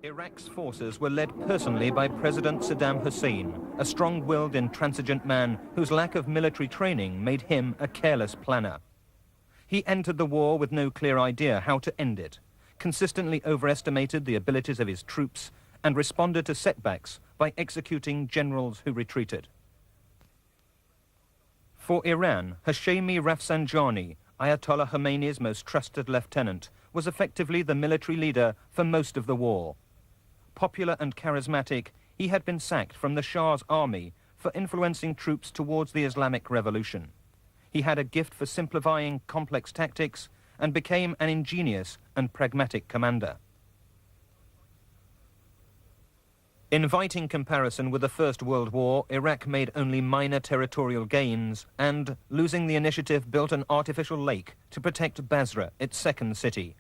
Iraq's forces were led personally by President Saddam Hussein, a strong-willed, intransigent man whose lack of military training made him a careless planner. He entered the war with no clear idea how to end it, consistently overestimated the abilities of his troops, and responded to setbacks by executing generals who retreated. For Iran, Hashemi Rafsanjani, Ayatollah Khomeini's most trusted lieutenant, was effectively the military leader for most of the war. Popular and charismatic, he had been sacked from the Shah's army for influencing troops towards the Islamic Revolution. He had a gift for simplifying complex tactics and became an ingenious and pragmatic commander. Inviting comparison with the First World War, Iraq made only minor territorial gains and, losing the initiative, built an artificial lake to protect Basra, its second city.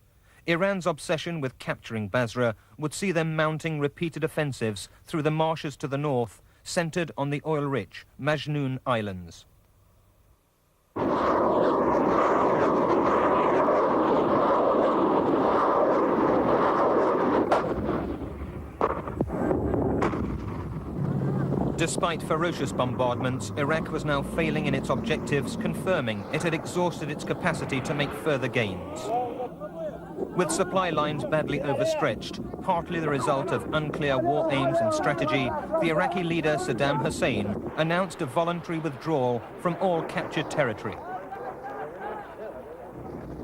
Iran's obsession with capturing Basra would see them mounting repeated offensives through the marshes to the north, centered on the oil-rich Majnoon Islands. Despite ferocious bombardments, Iraq was now failing in its objectives, confirming it had exhausted its capacity to make further gains. With supply lines badly overstretched, partly the result of unclear war aims and strategy, the Iraqi leader Saddam Hussein announced a voluntary withdrawal from all captured territory.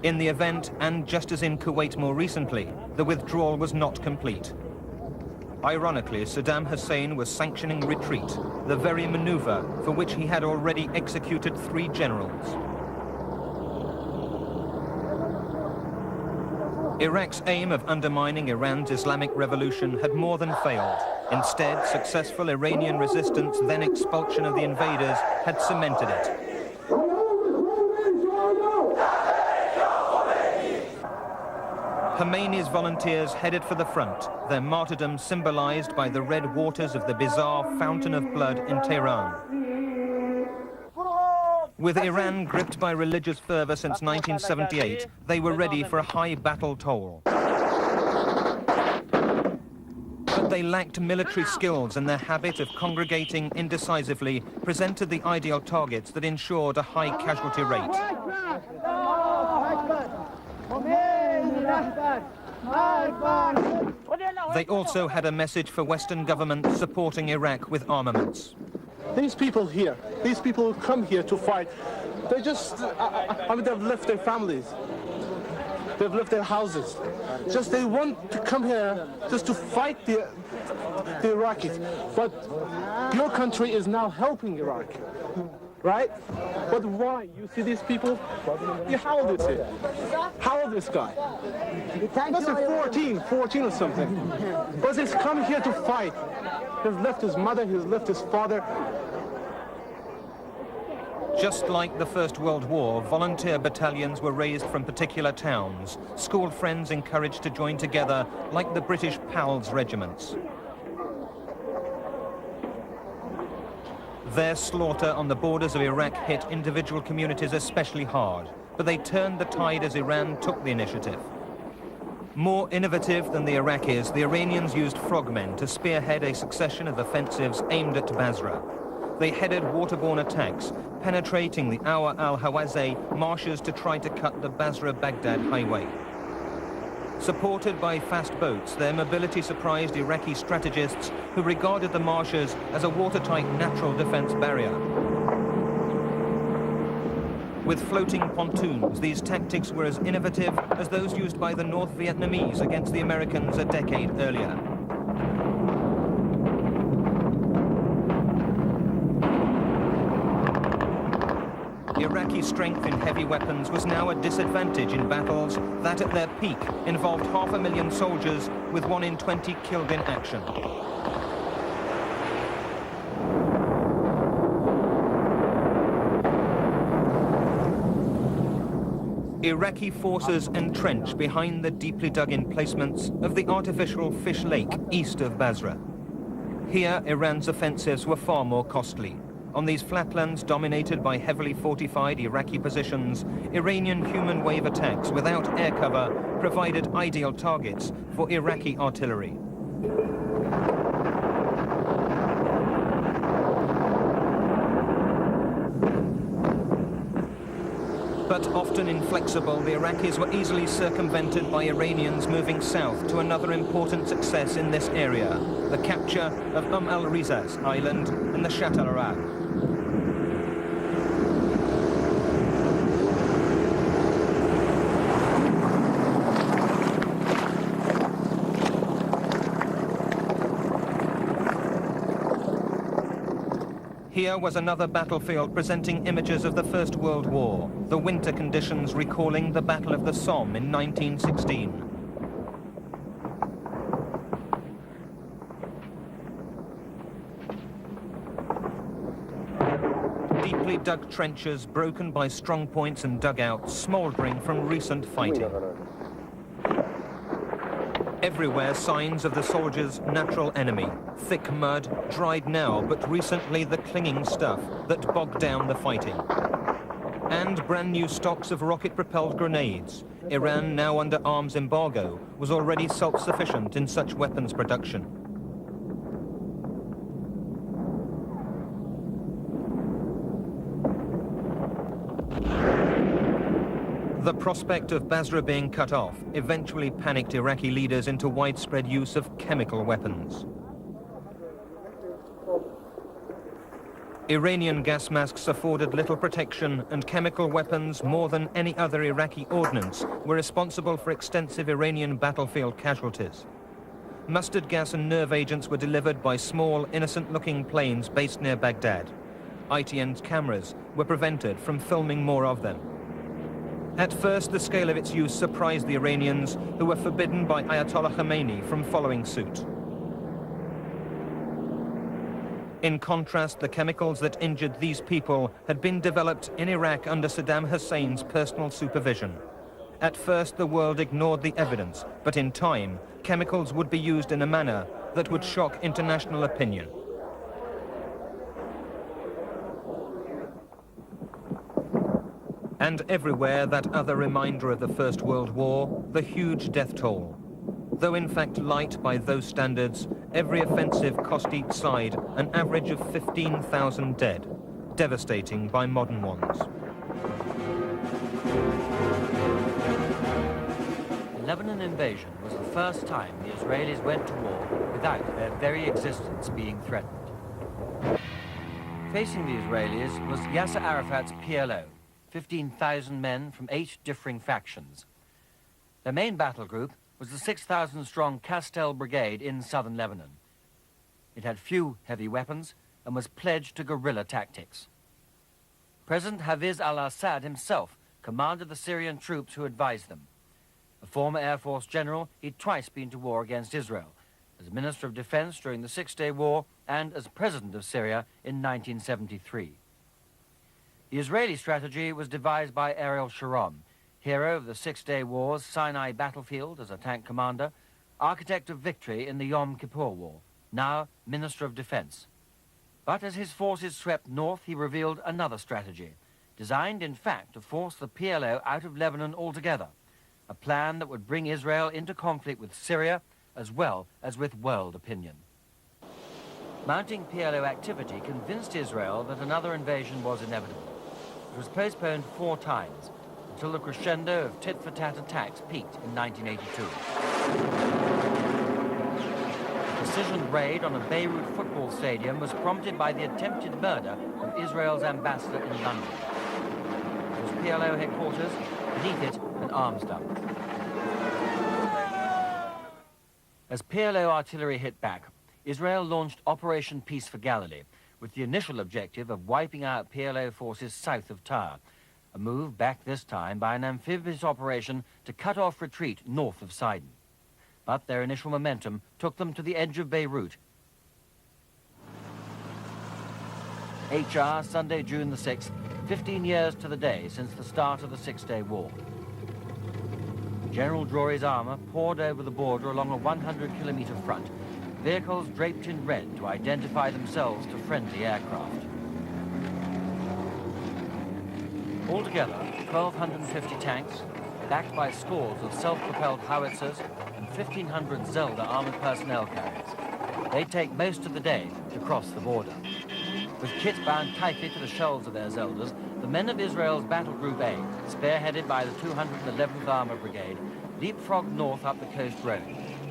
In the event, and just as in Kuwait more recently, the withdrawal was not complete. Ironically, Saddam Hussein was sanctioning retreat, the very maneuver for which he had already executed 3 generals. Iraq's aim of undermining Iran's Islamic Revolution had more than failed. Instead, successful Iranian resistance, then expulsion of the invaders, had cemented it. Khomeini's volunteers headed for the front, their martyrdom symbolized by the red waters of the bizarre fountain of blood in Tehran. With Iran gripped by religious fervor since 1978, they were ready for a high battle toll. But they lacked military skills, and their habit of congregating indecisively presented the ideal targets that ensured a high casualty rate. They also had a message for Western governments supporting Iraq with armaments. These people here, these people who come here to fight, they just, they've left their families. They've left their houses. Just they want to come here just to fight the Iraqis. But your country is now helping Iraq, right? But why? You see these people? How old is he? How old is this guy? That's a 14 or something. But he's come here to fight. He's left his mother, he's left his father. Just like the First World War, volunteer battalions were raised from particular towns, school friends encouraged to join together like the British PALS regiments. Their slaughter on the borders of Iraq hit individual communities especially hard, but they turned the tide as Iran took the initiative. More innovative than the Iraqis, the Iranians used frogmen to spearhead a succession of offensives aimed at Basra. They headed waterborne attacks, penetrating the Awa al-Hawazeh marshes to try to cut the Basra-Baghdad highway. Supported by fast boats, their mobility surprised Iraqi strategists who regarded the marshes as a watertight natural defense barrier. With floating pontoons, these tactics were as innovative as those used by the North Vietnamese against the Americans a decade earlier. Iraqi strength in heavy weapons was now a disadvantage in battles that at their peak involved 500,000 soldiers with 1 in 20 killed in action. Iraqi forces entrenched behind the deeply dug emplacements of the artificial Fish Lake east of Basra. Here, Iran's offensives were far more costly. On these flatlands dominated by heavily fortified Iraqi positions, Iranian human wave attacks without air cover provided ideal targets for Iraqi artillery. But often inflexible, the Iraqis were easily circumvented by Iranians moving south to another important success in this area, the capture of al-Rizaz Island and the Shatt al-Arab. Here was another battlefield presenting images of the First World War, the winter conditions recalling the Battle of the Somme in 1916. Deeply dug trenches broken by strong points and dugouts, smouldering from recent fighting. Everywhere signs of the soldiers' natural enemy. Thick mud, dried now, but recently the clinging stuff that bogged down the fighting. And brand new stocks of rocket-propelled grenades. Iran, now under arms embargo, was already self-sufficient in such weapons production. The prospect of Basra being cut off eventually panicked Iraqi leaders into widespread use of chemical weapons. Iranian gas masks afforded little protection, and chemical weapons, more than any other Iraqi ordnance, were responsible for extensive Iranian battlefield casualties. Mustard gas and nerve agents were delivered by small, innocent-looking planes based near Baghdad. ITN's cameras were prevented from filming more of them. At first, the scale of its use surprised the Iranians, who were forbidden by Ayatollah Khomeini from following suit. In contrast, the chemicals that injured these people had been developed in Iraq under Saddam Hussein's personal supervision. At first, the world ignored the evidence, but in time, chemicals would be used in a manner that would shock international opinion. And everywhere, that other reminder of the First World War, the huge death toll. Though in fact light by those standards, every offensive cost each side an average of 15,000 dead, devastating by modern ones. The Lebanon invasion was the first time the Israelis went to war without their very existence being threatened. Facing the Israelis was Yasser Arafat's PLO, 15,000 men from 8 differing factions. Their main battle group was the 6,000-strong Castel Brigade in southern Lebanon. It had few heavy weapons and was pledged to guerrilla tactics. President Hafez al-Assad himself commanded the Syrian troops who advised them. A former Air Force general, he'd twice been to war against Israel, as Minister of Defense during the Six-Day War and as President of Syria in 1973. The Israeli strategy was devised by Ariel Sharon, hero of the Six-Day War's Sinai battlefield as a tank commander, architect of victory in the Yom Kippur War, now Minister of Defense. But as his forces swept north, he revealed another strategy, designed in fact to force the PLO out of Lebanon altogether, a plan that would bring Israel into conflict with Syria as well as with world opinion. Mounting PLO activity convinced Israel that another invasion was inevitable. It was postponed 4 times, until the crescendo of tit-for-tat attacks peaked in 1982. A precision raid on a Beirut football stadium was prompted by the attempted murder of Israel's ambassador in London. It was PLO headquarters, beneath it an arms dump. As PLO artillery hit back, Israel launched Operation Peace for Galilee, with the initial objective of wiping out PLO forces south of Tyre, a move backed this time by an amphibious operation to cut off retreat north of Sidon. But their initial momentum took them to the edge of Beirut. HR, Sunday, June the 6th, 15 years to the day since the start of the Six-Day War. General Drury's armor poured over the border along a 100-kilometer front, vehicles draped in red to identify themselves to friendly aircraft. Altogether, 1,250 tanks, backed by scores of self-propelled howitzers and 1,500 Zelda armored personnel carriers. They take most of the day to cross the border. With kit bound tightly to the shells of their Zeldas, the men of Israel's Battle Group A, spearheaded by the 211th Armored Brigade, leapfrogged north up the coast road,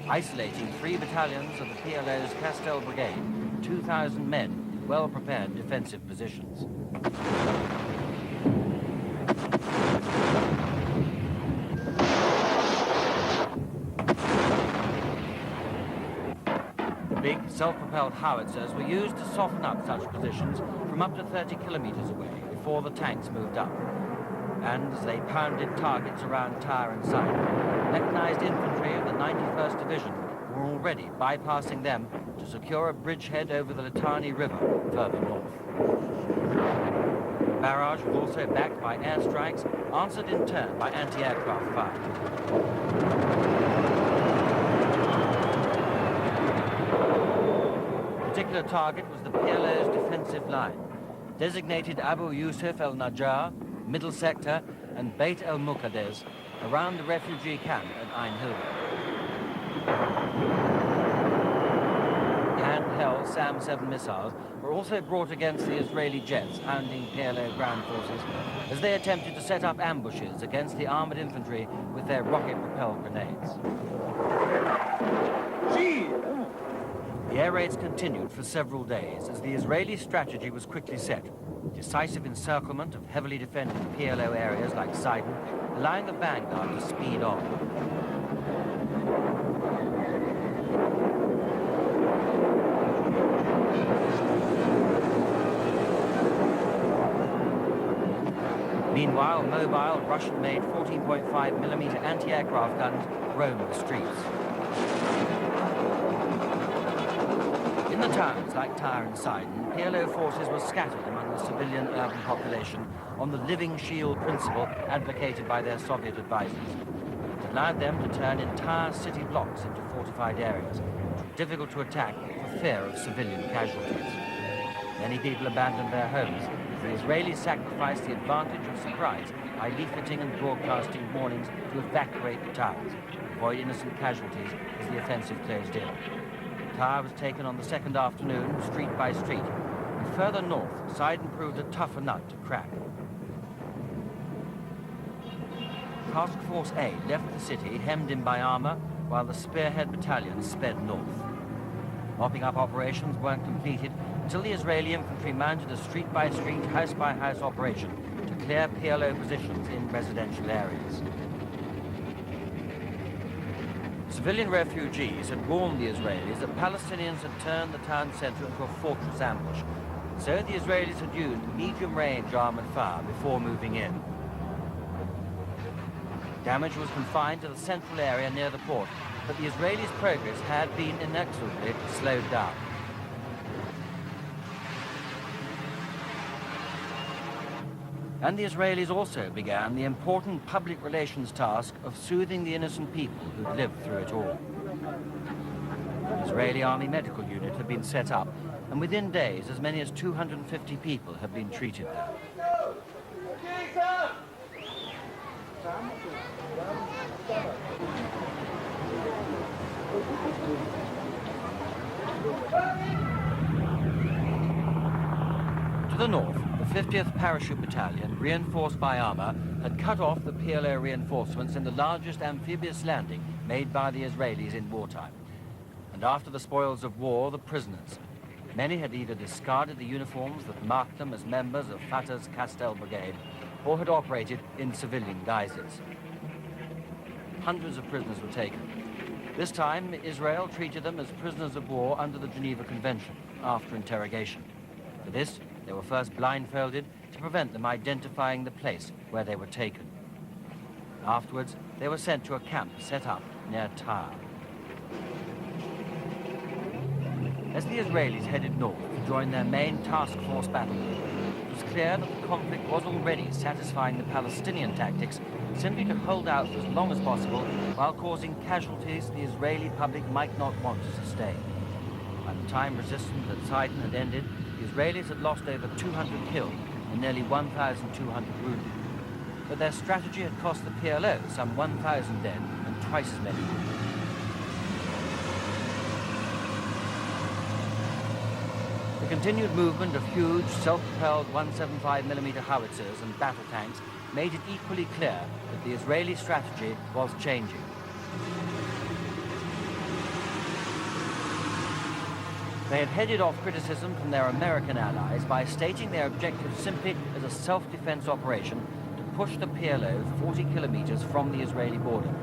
isolating 3 battalions of the PLO's Castel Brigade, 2,000 men in well-prepared defensive positions. Big self-propelled howitzers were used to soften up such positions from up to 30 kilometers away before the tanks moved up. And as they pounded targets around Tyre and Sidon, mechanized infantry of the 91st Division were already bypassing them to secure a bridgehead over the Litani River further north. The barrage was also backed by airstrikes, answered in turn by anti-aircraft fire. The particular target was the PLO's defensive line, designated Abu Yusuf el-Najjar, Middle Sector, and Beit el-Muqaddes, around the refugee camp at Ein Hilda. Handheld SAM-7 missiles were also brought against the Israeli jets hounding PLO ground forces as they attempted to set up ambushes against the armored infantry with their rocket-propelled grenades. The air raids continued for several days as the Israeli strategy was quickly set. Decisive encirclement of heavily defended PLO areas like Sidon, allowing the vanguard to speed on. Meanwhile, mobile Russian-made 14.5mm anti-aircraft guns roamed the streets. In the towns like Tyre and Sidon, PLO forces were scattered among the civilian urban population on the living shield principle advocated by their Soviet advisors. It allowed them to turn entire city blocks into fortified areas, which were difficult to attack for fear of civilian casualties. Many people abandoned their homes as the Israelis sacrificed the advantage of surprise by leafleting and broadcasting warnings to evacuate the towns, avoid innocent casualties as the offensive closed in. Tyre was taken on the second afternoon, street by street, and further north, Sidon proved a tougher nut to crack. Task Force A left the city hemmed in by armor, while the spearhead battalion sped north. Mopping up operations weren't completed until the Israeli infantry mounted a street-by-street, house-by-house operation to clear PLO positions in residential areas. Civilian refugees had warned the Israelis that Palestinians had turned the town centre into a fortress ambush, so the Israelis had used medium-range armoured fire before moving in. Damage was confined to the central area near the port, but the Israelis' progress had been inexorably slowed down. And the Israelis also began the important public relations task of soothing the innocent people who'd lived through it all. An Israeli Army medical unit had been set up, and within days, as many as 250 people had been treated there. To the north, the 50th Parachute Battalion, reinforced by armor, had cut off the PLO reinforcements in the largest amphibious landing made by the Israelis in wartime. And after the spoils of war, the prisoners. Many had either discarded the uniforms that marked them as members of Fatah's Castel Brigade, or had operated in civilian guises. Hundreds of prisoners were taken. This time, Israel treated them as prisoners of war under the Geneva Convention, after interrogation. For this, they were first blindfolded to prevent them identifying the place where they were taken. Afterwards, they were sent to a camp set up near Tyre. As the Israelis headed north to join their main task force battle group, it was clear that the conflict was already satisfying the Palestinian tactics simply to hold out for as long as possible while causing casualties the Israeli public might not want to sustain. By the time resistance at Sidon had ended, the Israelis had lost over 200 killed and nearly 1,200 wounded. but their strategy had cost the PLO some 1,000 dead and twice as many. The continued movement of huge, self-propelled 175mm howitzers and battle tanks made it equally clear that the Israeli strategy was changing. They had headed off criticism from their American allies by stating their objective simply as a self-defense operation to push the PLO 40 kilometers from the Israeli border.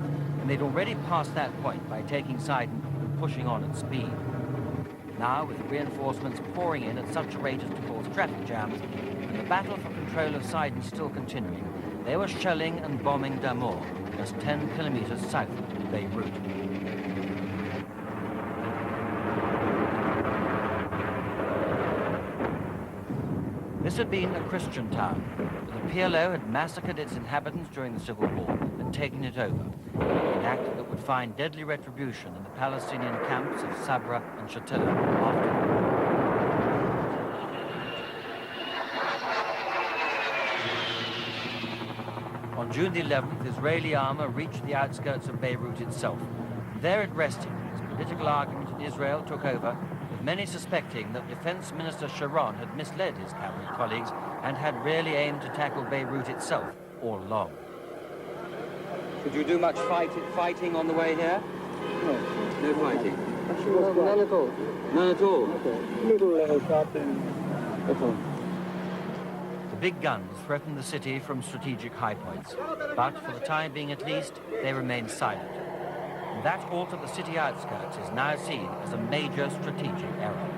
And they'd already passed that point by taking Sidon and pushing on at speed. Now, with reinforcements pouring in at such a rate as to cause traffic jams, and the battle for control of Sidon still continuing, they were shelling and bombing Damour, just 10 kilometers south of Beirut. This had been a Christian town, but the PLO had massacred its inhabitants during the Civil War and taken it over, an act that would find deadly retribution in the Palestinian camps of Sabra and Shatila afterward. On June the 11th, Israeli armor reached the outskirts of Beirut itself. There it rested as political argument in Israel took over, with many suspecting that Defense Minister Sharon had misled his cabinet colleagues and had really aimed to tackle Beirut itself all along. Did you do much fighting on the way here? No. No fighting? None at all. None at all? Okay. Little shot that's all. The big guns threatened the city from strategic high points, but for the time being at least, they remained silent. And that halt at the city outskirts is now seen as a major strategic error.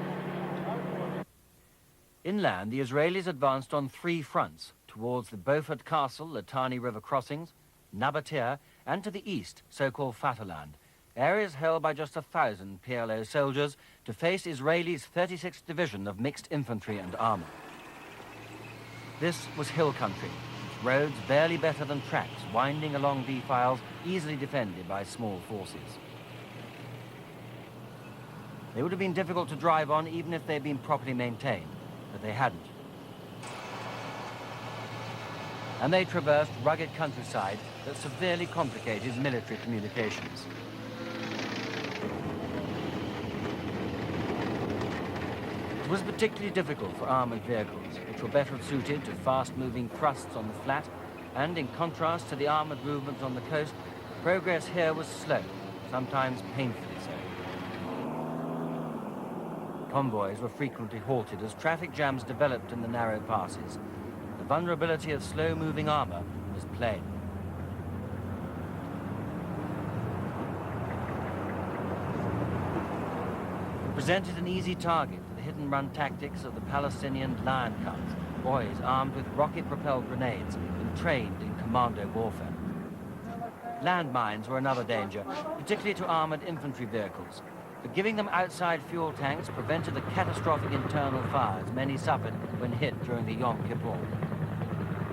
Inland, the Israelis advanced on 3 fronts, towards the Beaufort Castle, Litani River crossings, Nabatea, and to the east, so-called Fatahland, areas held by just 1,000 PLO soldiers to face Israelis' 36th Division of mixed infantry and armor. This was hill country, its roads barely better than tracks, winding along defiles, easily defended by small forces. They would have been difficult to drive on even if they'd been properly maintained, but they hadn't. And they traversed rugged countryside that severely complicated military communications. It was particularly difficult for armored vehicles, which were better suited to fast-moving thrusts on the flat, and in contrast to the armored movements on the coast, progress here was slow, sometimes painfully so. Convoys were frequently halted as traffic jams developed in the narrow passes. The vulnerability of slow-moving armor was plain. It presented an easy target for the hit-and-run tactics of the Palestinian Lion Cubs, boys armed with rocket-propelled grenades and trained in commando warfare. Landmines were another danger, particularly to armored infantry vehicles, but giving them outside fuel tanks prevented the catastrophic internal fires many suffered when hit during the Yom Kippur.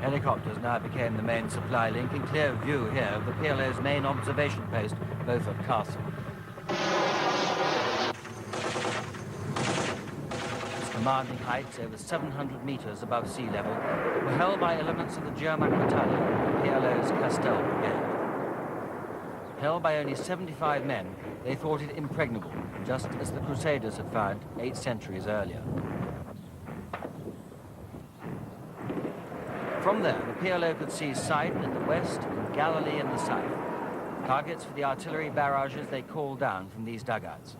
Helicopters now became the main supply link in clear view here of the PLO's main observation post, Beaufort Castle. Its commanding heights over 700 meters above sea level were held by elements of the German battalion, the PLO's Castel Brigade. Held by only 75 men, they thought it impregnable, just as the Crusaders had found 8 centuries earlier. From there, the PLO could see Sidon in the west and Galilee in the south, targets for the artillery barrages they called down from these dugouts.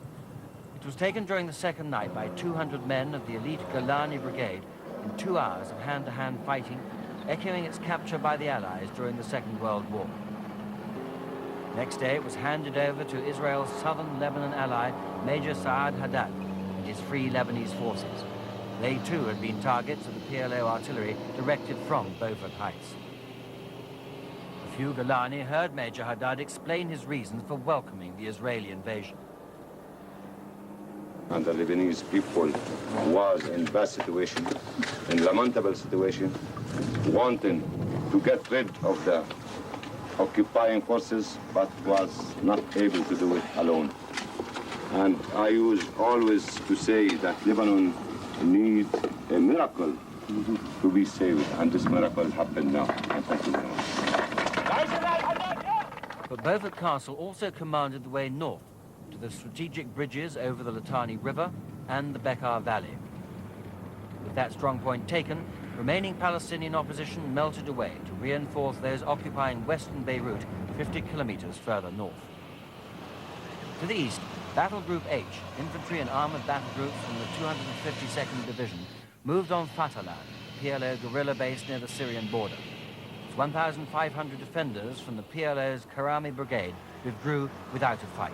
It was taken during the second night by 200 men of the elite Golani Brigade in 2 hours of hand-to-hand fighting, echoing its capture by the Allies during the Second World War. Next day, it was handed over to Israel's southern Lebanon ally, Major Saad Haddad, and his Free Lebanese Forces. They too had been targets of the PLO artillery directed from Beaufort Heights. A few Golani heard Major Haddad explain his reasons for welcoming the Israeli invasion. And the Lebanese people was in bad situation, in lamentable situation, wanting to get rid of the occupying forces, but was not able to do it alone. And I used always to say that Lebanon needs a miracle to be saved, and this miracle happened now. And thank you very much. But Beaufort Castle also commanded the way north to the strategic bridges over the Litani River and the Bekaa Valley. With that strong point taken, remaining Palestinian opposition melted away to reinforce those occupying western Beirut 50 kilometers further north. To the east, Battle Group H, infantry and armored battle groups from the 252nd Division, moved on Fatalad, the PLO guerrilla base near the Syrian border. Its 1,500 defenders from the PLO's Karami Brigade withdrew without a fight.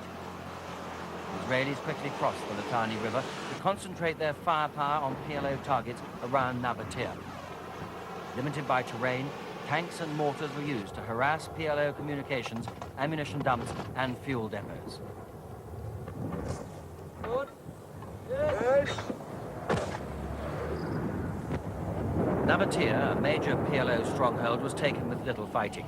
The Israelis quickly crossed the Litani River to concentrate their firepower on PLO targets around Nabatea. Limited by terrain, tanks and mortars were used to harass PLO communications, ammunition dumps and fuel depots. Nabatea, a major PLO stronghold, was taken with little fighting.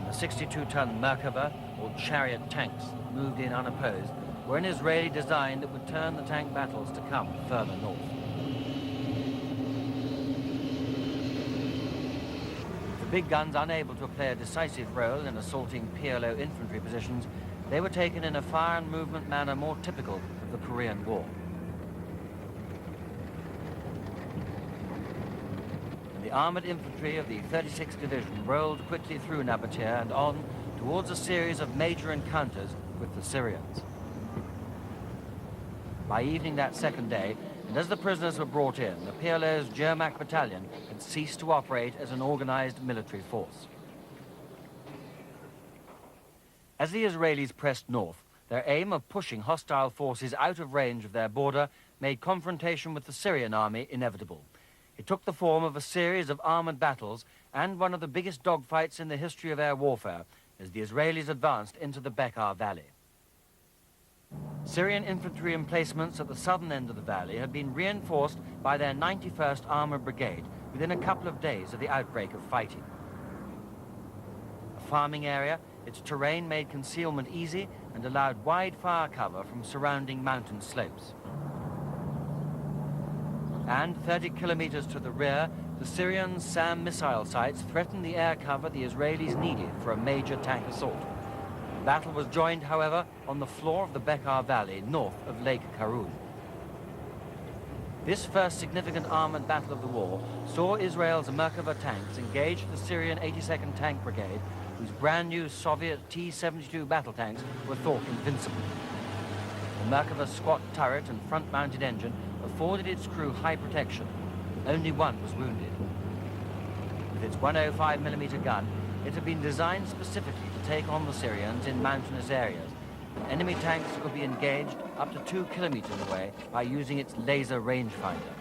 The 62-ton Merkava, or chariot tanks, that moved in unopposed, were an Israeli design that would turn the tank battles to come further north. The big guns unable to play a decisive role in assaulting PLO infantry positions, they were taken in a fire and movement manner more typical of the Korean War. The armored infantry of the 36th Division rolled quickly through Nabatea and on towards a series of major encounters with the Syrians. By evening that second day, and as the prisoners were brought in, the PLO's Jermak battalion had ceased to operate as an organized military force. As the Israelis pressed north, their aim of pushing hostile forces out of range of their border made confrontation with the Syrian army inevitable. It took the form of a series of armored battles and one of the biggest dogfights in the history of air warfare as the Israelis advanced into the Bekaa Valley. Syrian infantry emplacements at the southern end of the valley had been reinforced by their 91st Armored Brigade within a couple of days of the outbreak of fighting. A farming area, its terrain made concealment easy and allowed wide fire cover from surrounding mountain slopes. And 30 kilometers to the rear, the Syrian SAM missile sites threatened the air cover the Israelis needed for a major tank assault. The battle was joined, however, on the floor of the Bekaa Valley, north of Lake Karun. This first significant armored battle of the war saw Israel's Merkava tanks engage the Syrian 82nd Tank Brigade, whose brand new Soviet T-72 battle tanks were thought invincible. The Merkava's squat turret and front-mounted engine afforded its crew high protection. Only one was wounded. With its 105mm gun, it had been designed specifically to take on the Syrians in mountainous areas. Enemy tanks could be engaged up to 2 kilometers away by using its laser rangefinder.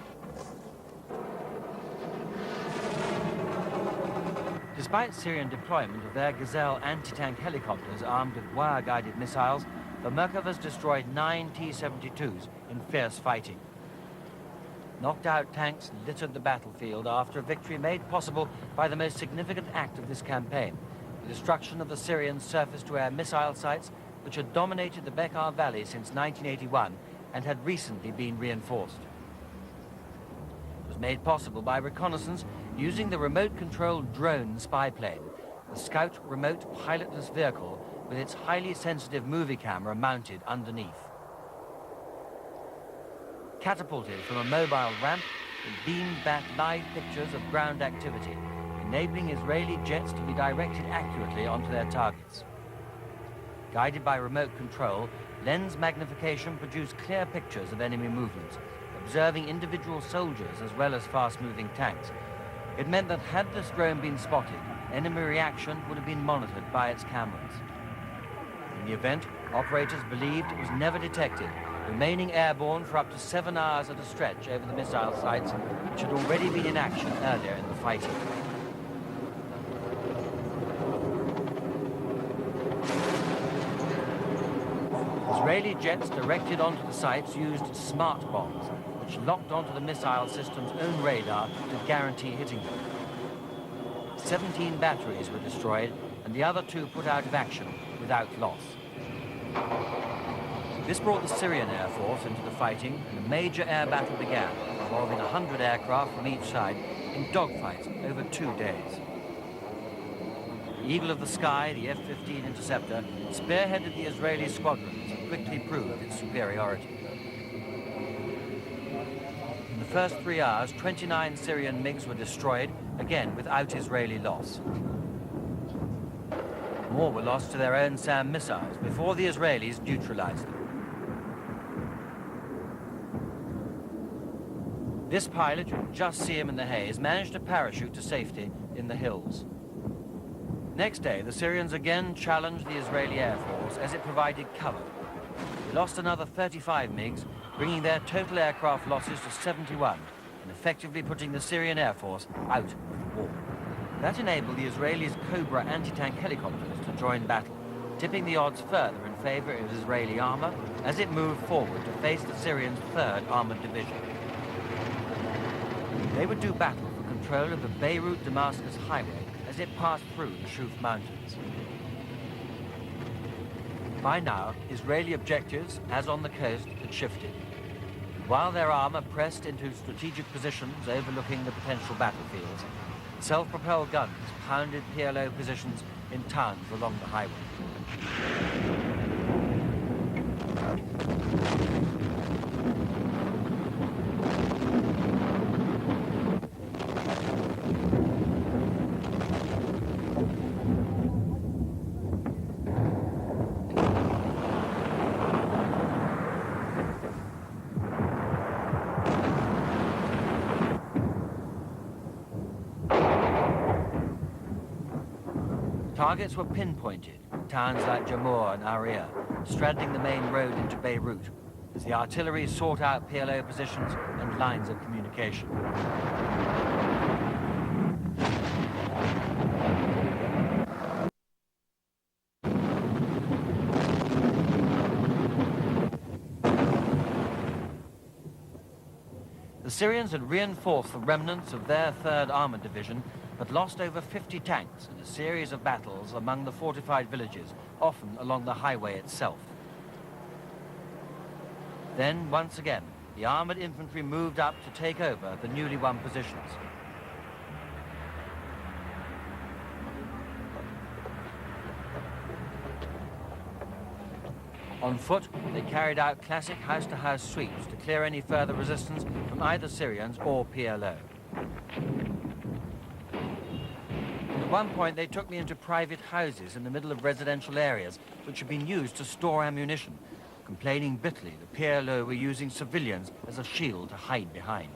Despite Syrian deployment of their Gazelle anti-tank helicopters armed with wire-guided missiles, the Merkavas destroyed 9 T-72s in fierce fighting. Knocked-out tanks littered the battlefield after a victory made possible by the most significant act of this campaign, the destruction of the Syrian surface-to-air missile sites which had dominated the Bekaa Valley since 1981 and had recently been reinforced. It was made possible by reconnaissance using the remote-controlled drone spy plane, the Scout remote pilotless vehicle with its highly sensitive movie camera mounted underneath. Catapulted from a mobile ramp, it beamed back live pictures of ground activity, enabling Israeli jets to be directed accurately onto their targets. Guided by remote control, lens magnification produced clear pictures of enemy movements, observing individual soldiers as well as fast-moving tanks. It meant that had this drone been spotted, enemy reaction would have been monitored by its cameras. In the event, operators believed it was never detected, remaining airborne for up to 7 hours at a stretch over the missile sites, which had already been in action earlier in the fighting. Israeli jets directed onto the sites used smart bombs, which locked onto the missile system's own radar to guarantee hitting them. 17 batteries were destroyed, and the other 2 put out of action without loss. This brought the Syrian Air Force into the fighting, and a major air battle began, involving 100 aircraft from each side in dogfights over 2 days. The Eagle of the Sky, the F-15 Interceptor, spearheaded the Israeli squadrons and quickly proved its superiority. In the first 3 hours, 29 Syrian MiGs were destroyed, again without Israeli loss. More were lost to their own SAM missiles before the Israelis neutralized them. This pilot, you can just see him in the haze, managed to parachute to safety in the hills. Next day, the Syrians again challenged the Israeli Air Force as it provided cover. They lost another 35 MiGs, bringing their total aircraft losses to 71 and effectively putting the Syrian Air Force out of the war. That enabled the Israelis' Cobra anti-tank helicopters to join battle, tipping the odds further in favor of Israeli armor as it moved forward to face the Syrians' 3rd Armored Division. They would do battle for control of the Beirut-Damascus highway as it passed through the Shuf Mountains. By now, Israeli objectives, as on the coast, had shifted. While their armor pressed into strategic positions overlooking the potential battlefields, self-propelled guns pounded PLO positions in towns along the highway. Targets were pinpointed, towns like Jamor and Aria, straddling the main road into Beirut, as the artillery sought out PLO positions and lines of communication. The Syrians had reinforced the remnants of their 3rd Armored Division, but lost over 50 tanks in a series of battles among the fortified villages, often along the highway itself. Then, once again, the armored infantry moved up to take over the newly won positions. On foot, they carried out classic house-to-house sweeps to clear any further resistance from either Syrians or PLO. At one point, they took me into private houses in the middle of residential areas, which had been used to store ammunition, complaining bitterly the PLO were using civilians as a shield to hide behind.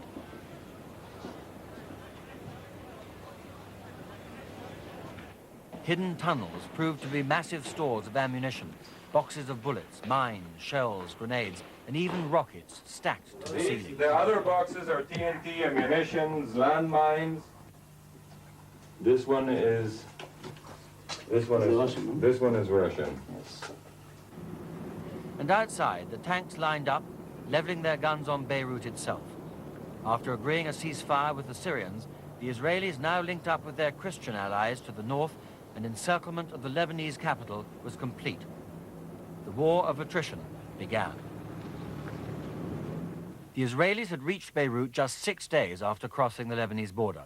Hidden tunnels proved to be massive stores of ammunition, boxes of bullets, mines, shells, grenades, and even rockets stacked to the ceiling. The other boxes are TNT, ammunitions, landmines. This one is Russian. This one is Russian. Yes. And outside, the tanks lined up, leveling their guns on Beirut itself. After agreeing a ceasefire with the Syrians, the Israelis now linked up with their Christian allies to the north, and encirclement of the Lebanese capital was complete. The war of attrition began. The Israelis had reached Beirut just 6 days after crossing the Lebanese border.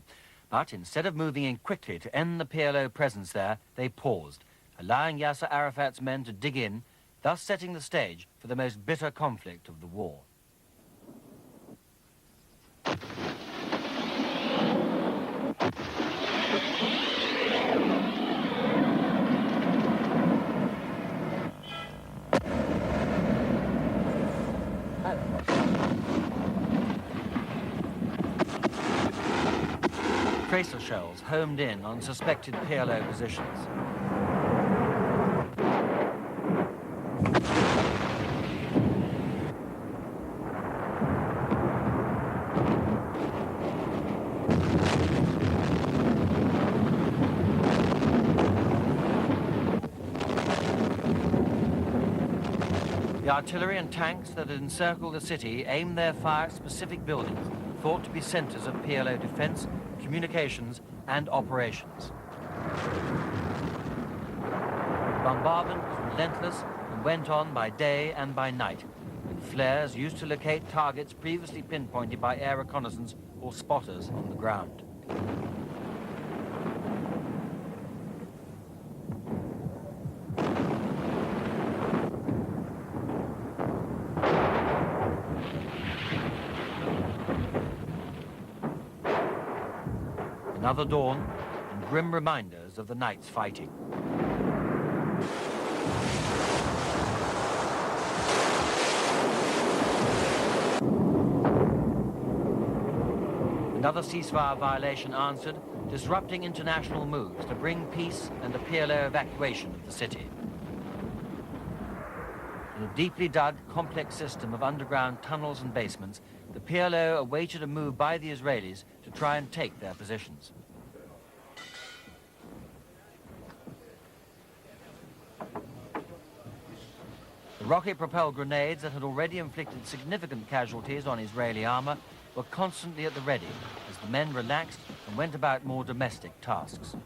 But instead of moving in quickly to end the PLO presence there, they paused, allowing Yasser Arafat's men to dig in, thus setting the stage for the most bitter conflict of the war. Tracer shells homed in on suspected PLO positions. The artillery and tanks that had encircled the city aimed their fire at specific buildings, thought to be centers of PLO defense, communications, and operations. Bombardment was relentless and went on by day and by night, with Flares used to locate targets previously pinpointed by air reconnaissance or spotters on the ground. Another dawn, and grim reminders of the night's fighting. Another ceasefire violation answered, disrupting international moves to bring peace and a PLO evacuation of the city. In a deeply dug, complex system of underground tunnels and basements, the PLO awaited a move by the Israelis to try and take their positions. The rocket-propelled grenades that had already inflicted significant casualties on Israeli armor were constantly at the ready as the men relaxed and went about more domestic tasks.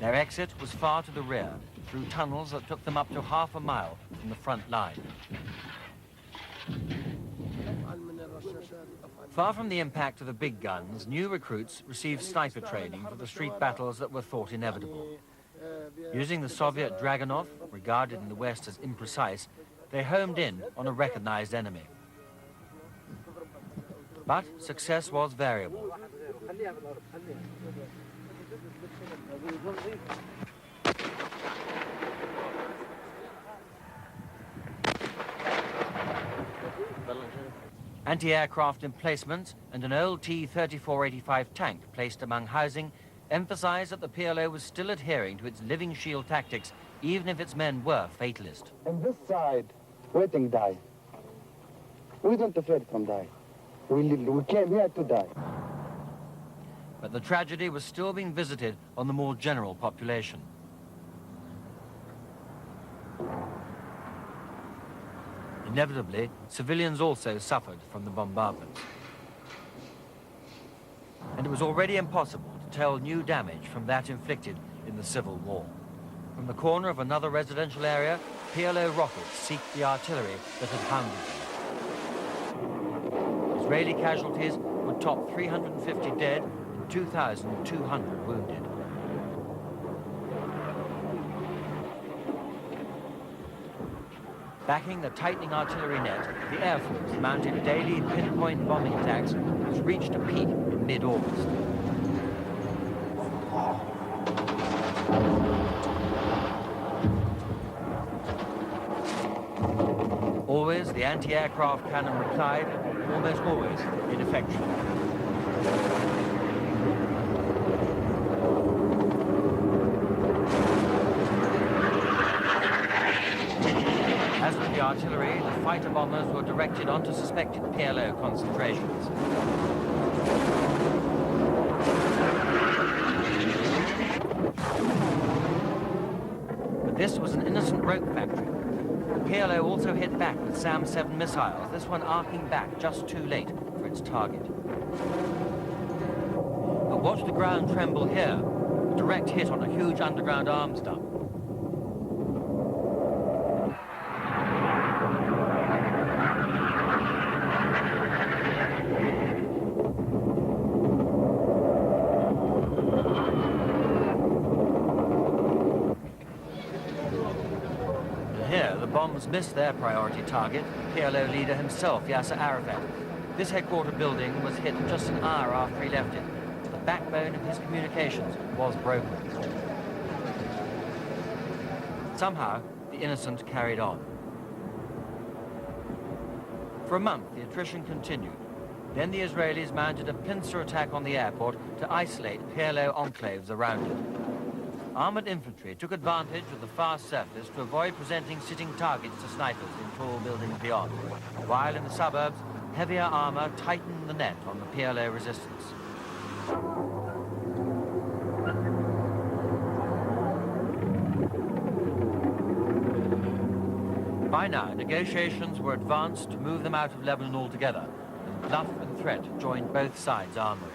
Their exit was far to the rear, through tunnels that took them up to half a mile from the front line. Far from the impact of the big guns, new recruits received sniper training for the street battles that were thought inevitable. Using the Soviet Dragunov, regarded in the West as imprecise, they homed in on a recognized enemy. But success was variable. Anti-aircraft emplacements and an old T-3485 tank placed among housing emphasized that the PLO was still adhering to its living shield tactics, even if its men were fatalist. On this side, waiting die. We don't afraid from die. We came here to die. But the tragedy was still being visited on the more general population. Inevitably, civilians also suffered from the bombardments. And it was already impossible to tell new damage from that inflicted in the Civil War. From the corner of another residential area, PLO rockets seeked the artillery that had hounded them. Israeli casualties would top 350 dead and 2,200 wounded. Backing the tightening artillery net, the Air Force mounted daily pinpoint bombing attacks which reached a peak in mid-August. Always, the anti-aircraft cannon replied, almost always ineffectually. As with the artillery, the fighter bombers were directed onto suspected PLO concentrations. But this was an innocent rope factory. The PLO also hit back with SAM-7 missiles, this one arcing back just too late for its target. But watch the ground tremble here, a direct hit on a huge underground arms dump. Bombs missed their priority target, PLO leader himself, Yasser Arafat. This headquarter building was hit just an hour after he left it. The backbone of his communications was broken. Somehow, the innocent carried on. For a month, the attrition continued. Then the Israelis mounted a pincer attack on the airport to isolate PLO enclaves around it. Armored infantry took advantage of the fast surface to avoid presenting sitting targets to snipers in tall buildings beyond, while in the suburbs, heavier armor tightened the net on the PLO resistance. By now, negotiations were advanced to move them out of Lebanon altogether, and bluff and threat joined both sides' armory.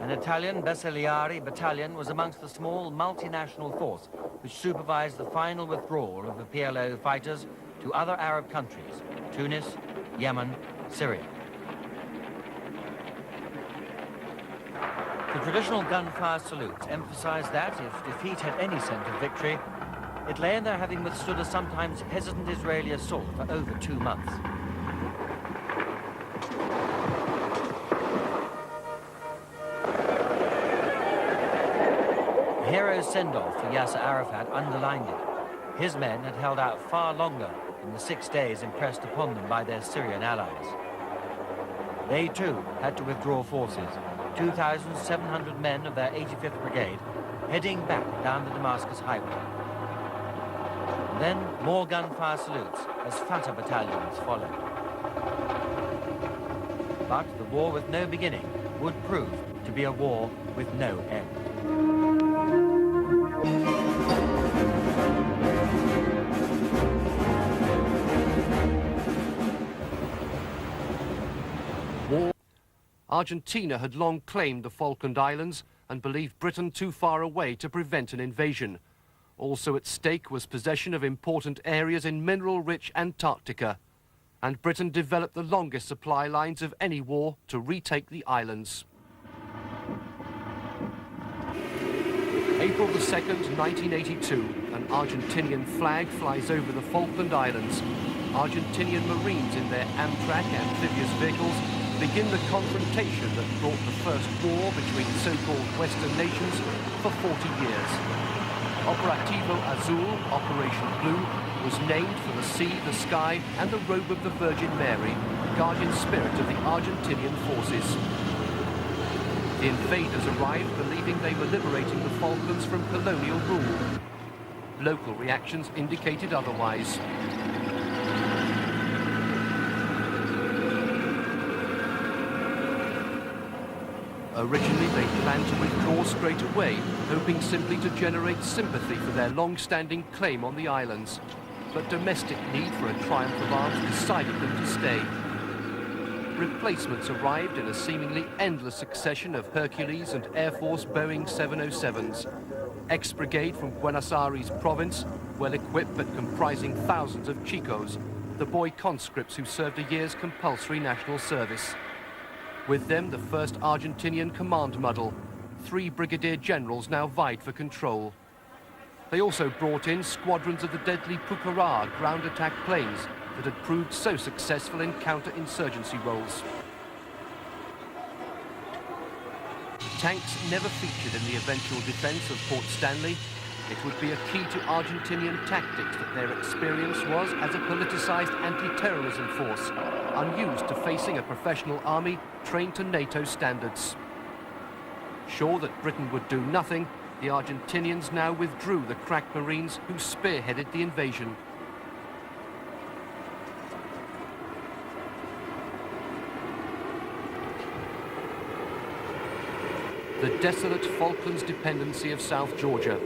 An Italian Bersaglieri battalion was amongst the small multinational force which supervised the final withdrawal of the PLO fighters to other Arab countries, Tunis, Yemen, Syria. The traditional gunfire salutes emphasized that if defeat had any scent of victory, it lay in their having withstood a sometimes hesitant Israeli assault for over 2 months. The hero's send-off for Yasser Arafat underlined it. His men had held out far longer than the 6 days impressed upon them by their Syrian allies. They too had to withdraw forces, 2,700 men of their 85th Brigade heading back down the Damascus highway. And then more gunfire salutes as Fatah battalions followed. But the war with no beginning would prove to be a war with no end. Argentina had long claimed the Falkland Islands and believed Britain too far away to prevent an invasion. Also at stake was possession of important areas in mineral-rich Antarctica, and Britain developed the longest supply lines of any war to retake the islands. April the 2nd, 1982, an Argentinian flag flies over the Falkland Islands. Argentinian Marines in their Amtrak amphibious vehicles begin the confrontation that brought the first war between so-called Western nations for 40 years. Operativo Azul, Operation Blue, was named for the sea, the sky, and the robe of the Virgin Mary, guardian spirit of the Argentinian forces. The invaders arrived believing they were liberating the Falklands from colonial rule. Local reactions indicated otherwise. Originally, they planned to withdraw straight away, hoping simply to generate sympathy for their long-standing claim on the islands. But domestic need for a triumph of arms decided them to stay. Replacements arrived in a seemingly endless succession of Hercules and Air Force Boeing 707s. Ex-brigade from Buenos Aires province, well-equipped but comprising thousands of chicos, the boy conscripts who served a year's compulsory national service. With them, the first Argentinian command muddle. 3 brigadier generals now vied for control. They also brought in squadrons of the deadly Pucará ground attack planes that had proved so successful in counter-insurgency roles. Tanks never featured in the eventual defense of Port Stanley. It would be a key to Argentinian tactics that their experience was as a politicized anti-terrorism force, unused to facing a professional army trained to NATO standards. Sure that Britain would do nothing, the Argentinians now withdrew the crack Marines who spearheaded the invasion. The desolate Falklands dependency of South Georgia.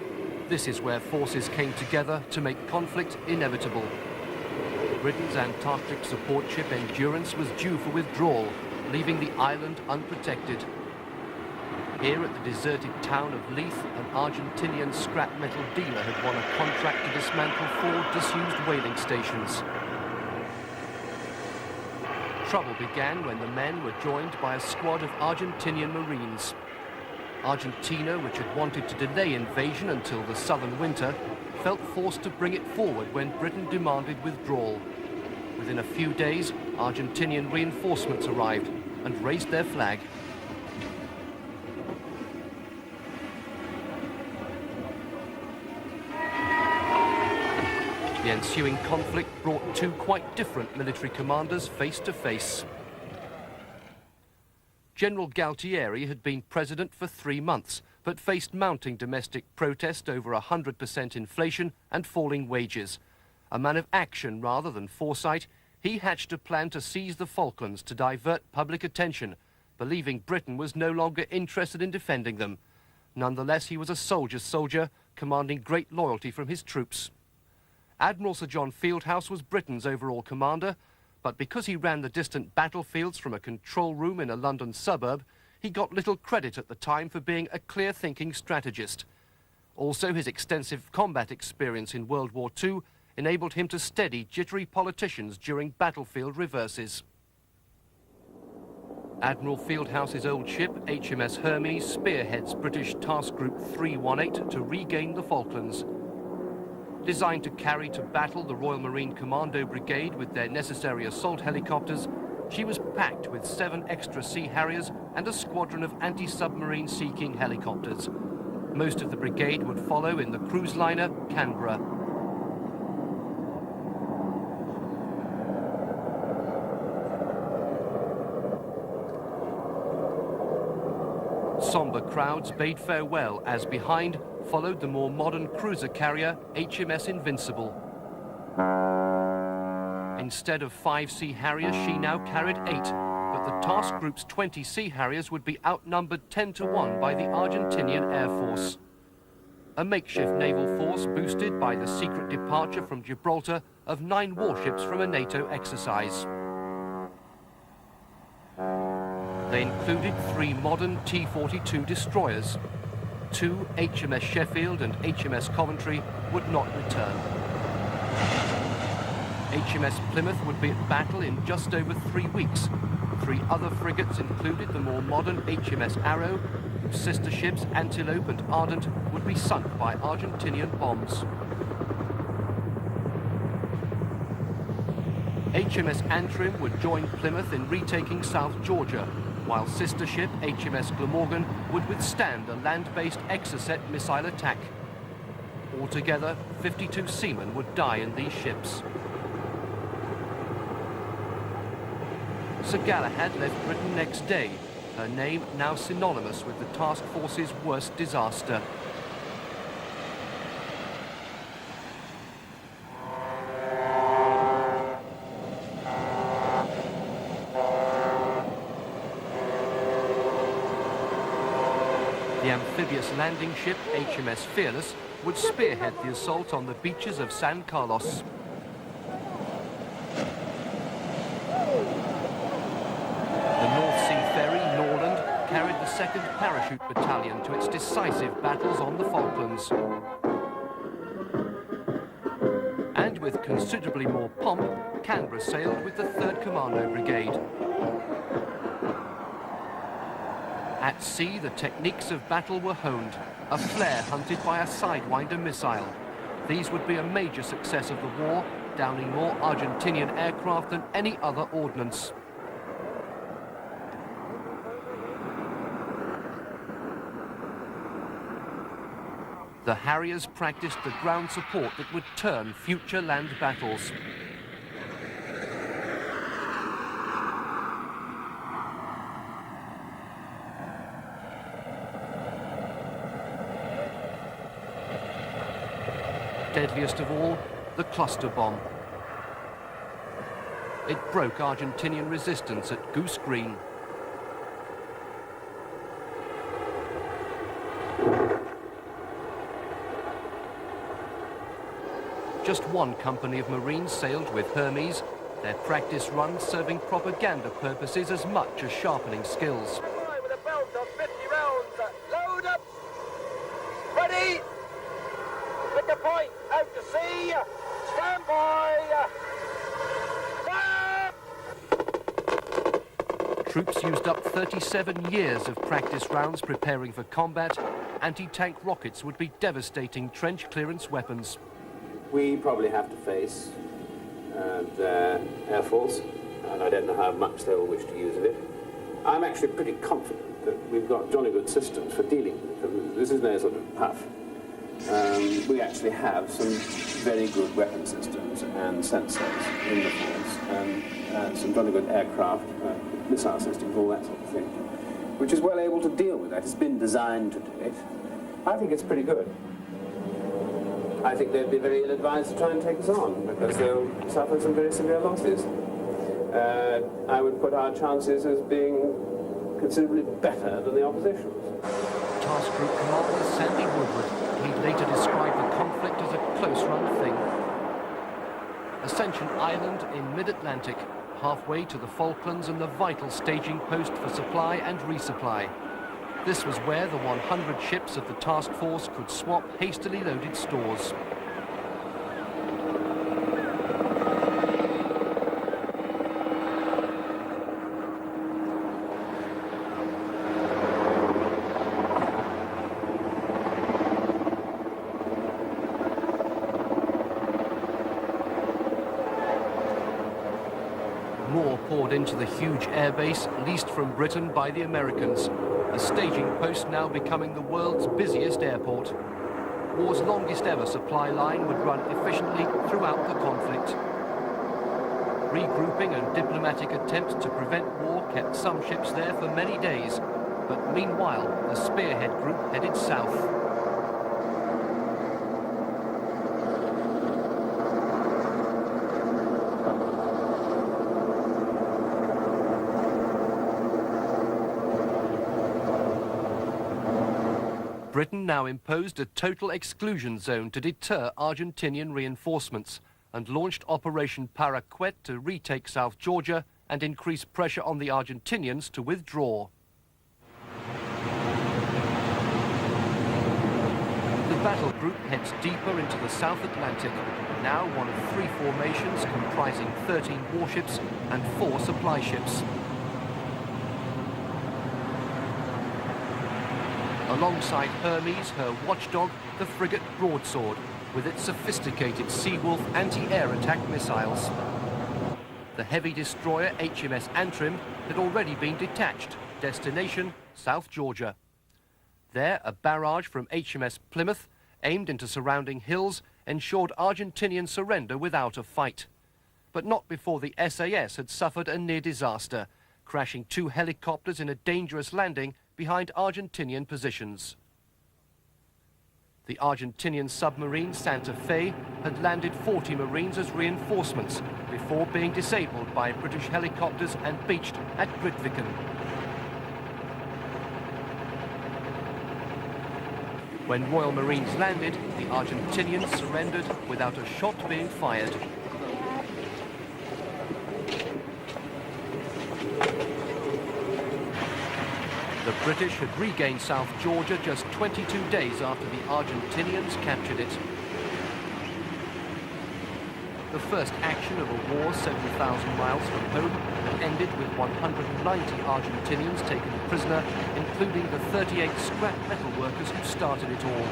This is where forces came together to make conflict inevitable. Britain's Antarctic support ship Endurance was due for withdrawal, leaving the island unprotected. Here at the deserted town of Leith, an Argentinian scrap metal dealer had won a contract to dismantle 4 disused whaling stations. Trouble began when the men were joined by a squad of Argentinian Marines. Argentina, which had wanted to delay invasion until the southern winter, felt forced to bring it forward when Britain demanded withdrawal. Within a few days, Argentinian reinforcements arrived and raised their flag. The ensuing conflict brought 2 quite different military commanders face to face. General Galtieri had been president for 3 months, but faced mounting domestic protest over 100% inflation and falling wages. A man of action rather than foresight, he hatched a plan to seize the Falklands to divert public attention, believing Britain was no longer interested in defending them. Nonetheless, he was a soldier's soldier, commanding great loyalty from his troops. Admiral Sir John Fieldhouse was Britain's overall commander, but because he ran the distant battlefields from a control room in a London suburb, he got little credit at the time for being a clear-thinking strategist. Also, his extensive combat experience in World War II enabled him to steady jittery politicians during battlefield reverses. Admiral Fieldhouse's old ship, HMS Hermes, spearheads British Task Group 318 to regain the Falklands. Designed to carry to battle the Royal Marine Commando Brigade with their necessary assault helicopters, she was packed with 7 extra Sea Harriers and a squadron of anti-submarine Sea King helicopters. Most of the brigade would follow in the cruise liner Canberra. Sombre crowds bade farewell as behind followed the more modern cruiser carrier HMS Invincible. Instead of 5 Sea Harriers, she now carried 8, but the task group's 20 Sea Harriers would be outnumbered 10 to 1 by the Argentinian Air Force. A makeshift naval force boosted by the secret departure from Gibraltar of 9 warships from a NATO exercise. They included 3 modern T-42 destroyers. 2 HMS Sheffield and HMS Coventry would not return. HMS Plymouth would be at battle in just over 3 weeks. 3 other frigates included the more modern HMS Arrow, whose sister ships Antelope and Ardent would be sunk by Argentinian bombs. HMS Antrim would join Plymouth in retaking South Georgia, while sister ship HMS Glamorgan would withstand a land-based Exocet missile attack. Altogether, 52 seamen would die in these ships. Sir Galahad left Britain next day, her name now synonymous with the task force's worst disaster. The amphibious landing ship HMS Fearless would spearhead the assault on the beaches of San Carlos. The North Sea ferry Norland carried the 2nd Parachute Battalion to its decisive battles on the Falklands. And with considerably more pomp, Canberra sailed with the 3rd Commando Brigade. At sea, the techniques of battle were honed. A flare hunted by a Sidewinder missile. These would be a major success of the war, downing more Argentinian aircraft than any other ordnance. The Harriers practiced the ground support that would turn future land battles. Deadliest of all, the cluster bomb. It broke Argentinian resistance at Goose Green. Just 1 company of Marines sailed with Hermes, their practice runs serving propaganda purposes as much as sharpening skills. With a belt of 50 rounds, load up, ready, pick a point, out to sea, stand by, fire! Troops used up 37 years of practice rounds preparing for combat. Anti-tank rockets would be devastating trench clearance weapons. We probably have to face their Air Force, and I don't know how much they will wish to use of it. I'm actually pretty confident that we've got jolly good systems for dealing with it. This is no sort of puff. We actually have some very good weapon systems and sensors in the force, and some jolly good aircraft, missile systems, all that sort of thing, which is well able to deal with that. It's been designed to do it. I think it's pretty good. I think they'd be very ill-advised to try and take us on, because they'll suffer some very severe losses. I would put our chances as being considerably better than the opposition's. Task Group Commander Sandy Woodward, he'd later describe the conflict as a close-run thing. Ascension Island in mid-Atlantic, halfway to the Falklands and the vital staging post for supply and resupply. This was where the 100 ships of the task force could swap hastily loaded stores. More poured into the huge airbase leased from Britain by the Americans, a staging post now becoming the world's busiest airport. War's longest ever supply line would run efficiently throughout the conflict. Regrouping and diplomatic attempts to prevent war kept some ships there for many days, but meanwhile the spearhead group headed south. Britain now imposed a total exclusion zone to deter Argentinian reinforcements and launched Operation Paraquet to retake South Georgia and increase pressure on the Argentinians to withdraw. The battle group heads deeper into the South Atlantic, now one of 3 formations comprising 13 warships and 4 supply ships. Alongside Hermes, her watchdog, the frigate Broadsword, with its sophisticated Seawolf anti-air attack missiles. The heavy destroyer HMS Antrim had already been detached, destination South Georgia. There, a barrage from HMS Plymouth, aimed into surrounding hills, ensured Argentinian surrender without a fight. But not before the SAS had suffered a near disaster, crashing 2 helicopters in a dangerous landing behind Argentinian positions. The Argentinian submarine Santa Fe had landed 40 Marines as reinforcements before being disabled by British helicopters and beached at Grytviken. When Royal Marines landed, the Argentinians surrendered without a shot being fired. The British had regained South Georgia just 22 days after the Argentinians captured it. The first action of a war 7,000 miles from home had ended with 190 Argentinians taken prisoner, including the 38 scrap metal workers who started it all.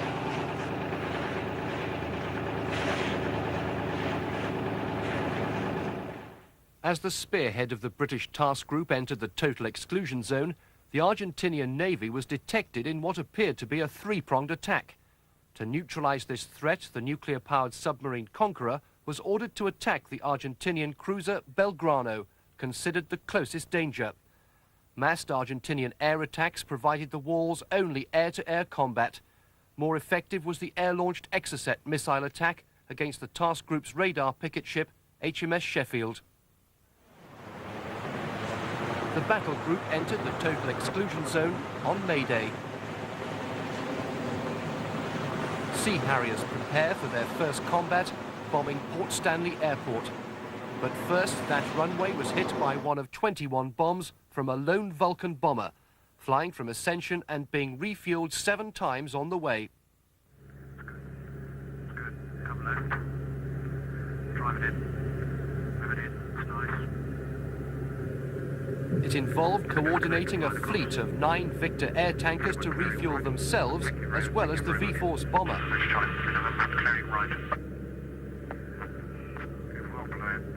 As the spearhead of the British task group entered the total exclusion zone, the Argentinian Navy was detected in what appeared to be a 3-pronged attack. To neutralize this threat, the nuclear-powered submarine Conqueror was ordered to attack the Argentinian cruiser Belgrano, considered the closest danger. Massed Argentinian air attacks provided the war's only air-to-air combat. More effective was the air-launched Exocet missile attack against the task group's radar picket ship HMS Sheffield. The battle group entered the total exclusion zone on May Day. Sea Harriers prepare for their first combat, bombing Port Stanley Airport. But first, that runway was hit by one of 21 bombs from a lone Vulcan bomber, flying from Ascension and being refueled 7 times on the way. Come left. Drive it in. Move it in. It's nice. It involved coordinating a fleet of 9 Victor air tankers to refuel themselves, as well as the V-Force bomber.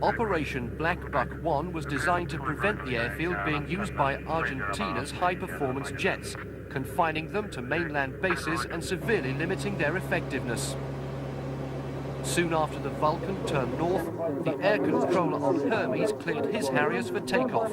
Operation Black Buck 1 was designed to prevent the airfield being used by Argentina's high-performance jets, confining them to mainland bases and severely limiting their effectiveness. Soon after the Vulcan turned north, the air controller on Hermes cleared his Harriers for takeoff.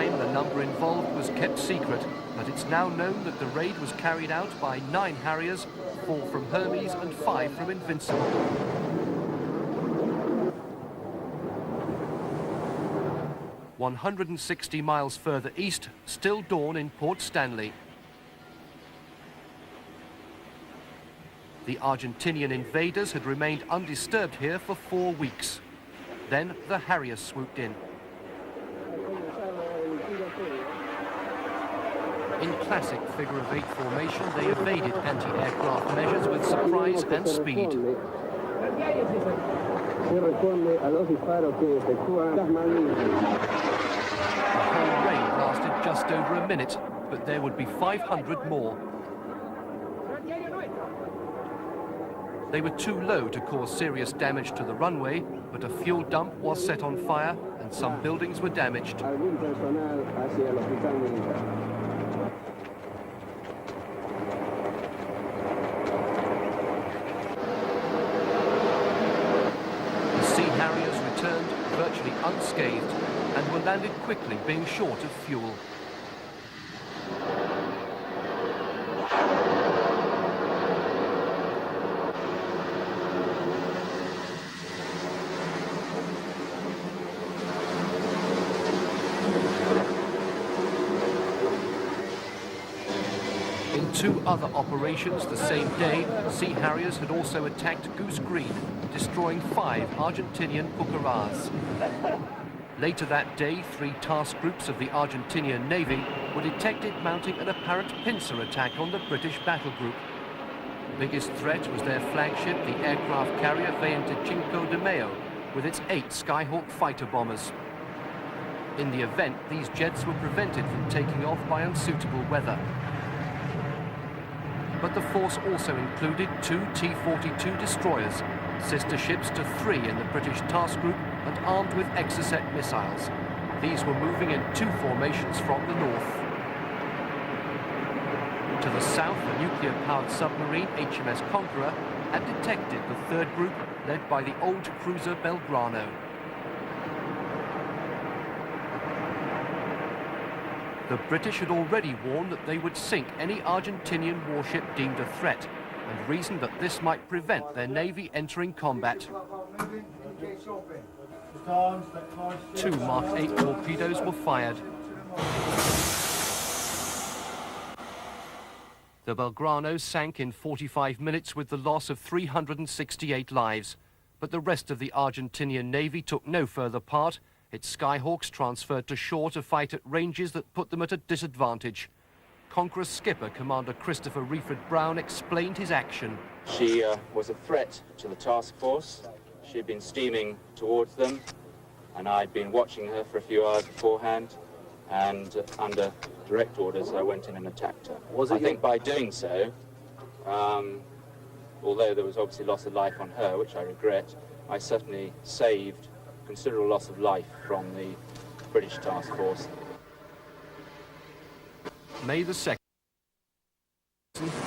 The number involved was kept secret, but it's now known that the raid was carried out by 9 Harriers, 4 from Hermes and 5 from Invincible. "160 miles further east, still dawn in Port Stanley. The Argentinian invaders had remained undisturbed here for 4 weeks. Then the Harriers swooped in. In classic figure-of-8 formation, they evaded anti-aircraft measures with surprise and speed. The whole raid lasted just over a minute, but there would be 500 more. They were too low to cause serious damage to the runway, but a fuel dump was set on fire and some buildings were damaged. The Sea Harriers returned virtually unscathed and were landed quickly, being short of fuel. In 2 other operations the same day, Sea Harriers had also attacked Goose Green, destroying 5 Argentinian pucarás. Later that day, 3 task groups of the Argentinian Navy were detected mounting an apparent pincer attack on the British battle group. The biggest threat was their flagship, the aircraft carrier 25 de Mayo, with its 8 Skyhawk fighter bombers. In the event, these jets were prevented from taking off by unsuitable weather. But the force also included 2 T-42 destroyers, sister ships to 3 in the British task group and armed with Exocet missiles. These were moving in 2 formations from the north. To the south, the nuclear-powered submarine HMS Conqueror had detected the 3rd group, led by the old cruiser Belgrano. The British had already warned that they would sink any Argentinian warship deemed a threat, and reasoned that this might prevent their navy entering combat. 2 Mark 8 torpedoes were fired. The Belgrano sank in 45 minutes with the loss of 368 lives, but the rest of the Argentinian Navy took no further part. Its Skyhawks transferred to shore to fight at ranges that put them at a disadvantage. Conqueror's skipper, Commander Christopher Reeford Brown, explained his action. She was a threat to the task force. She'd been steaming towards them, and I'd been watching her for a few hours beforehand, and under direct orders I went in and attacked her. I think by doing so, although there was obviously loss of life on her, which I regret, I certainly saved considerable loss of life from the British task force. May the 2nd,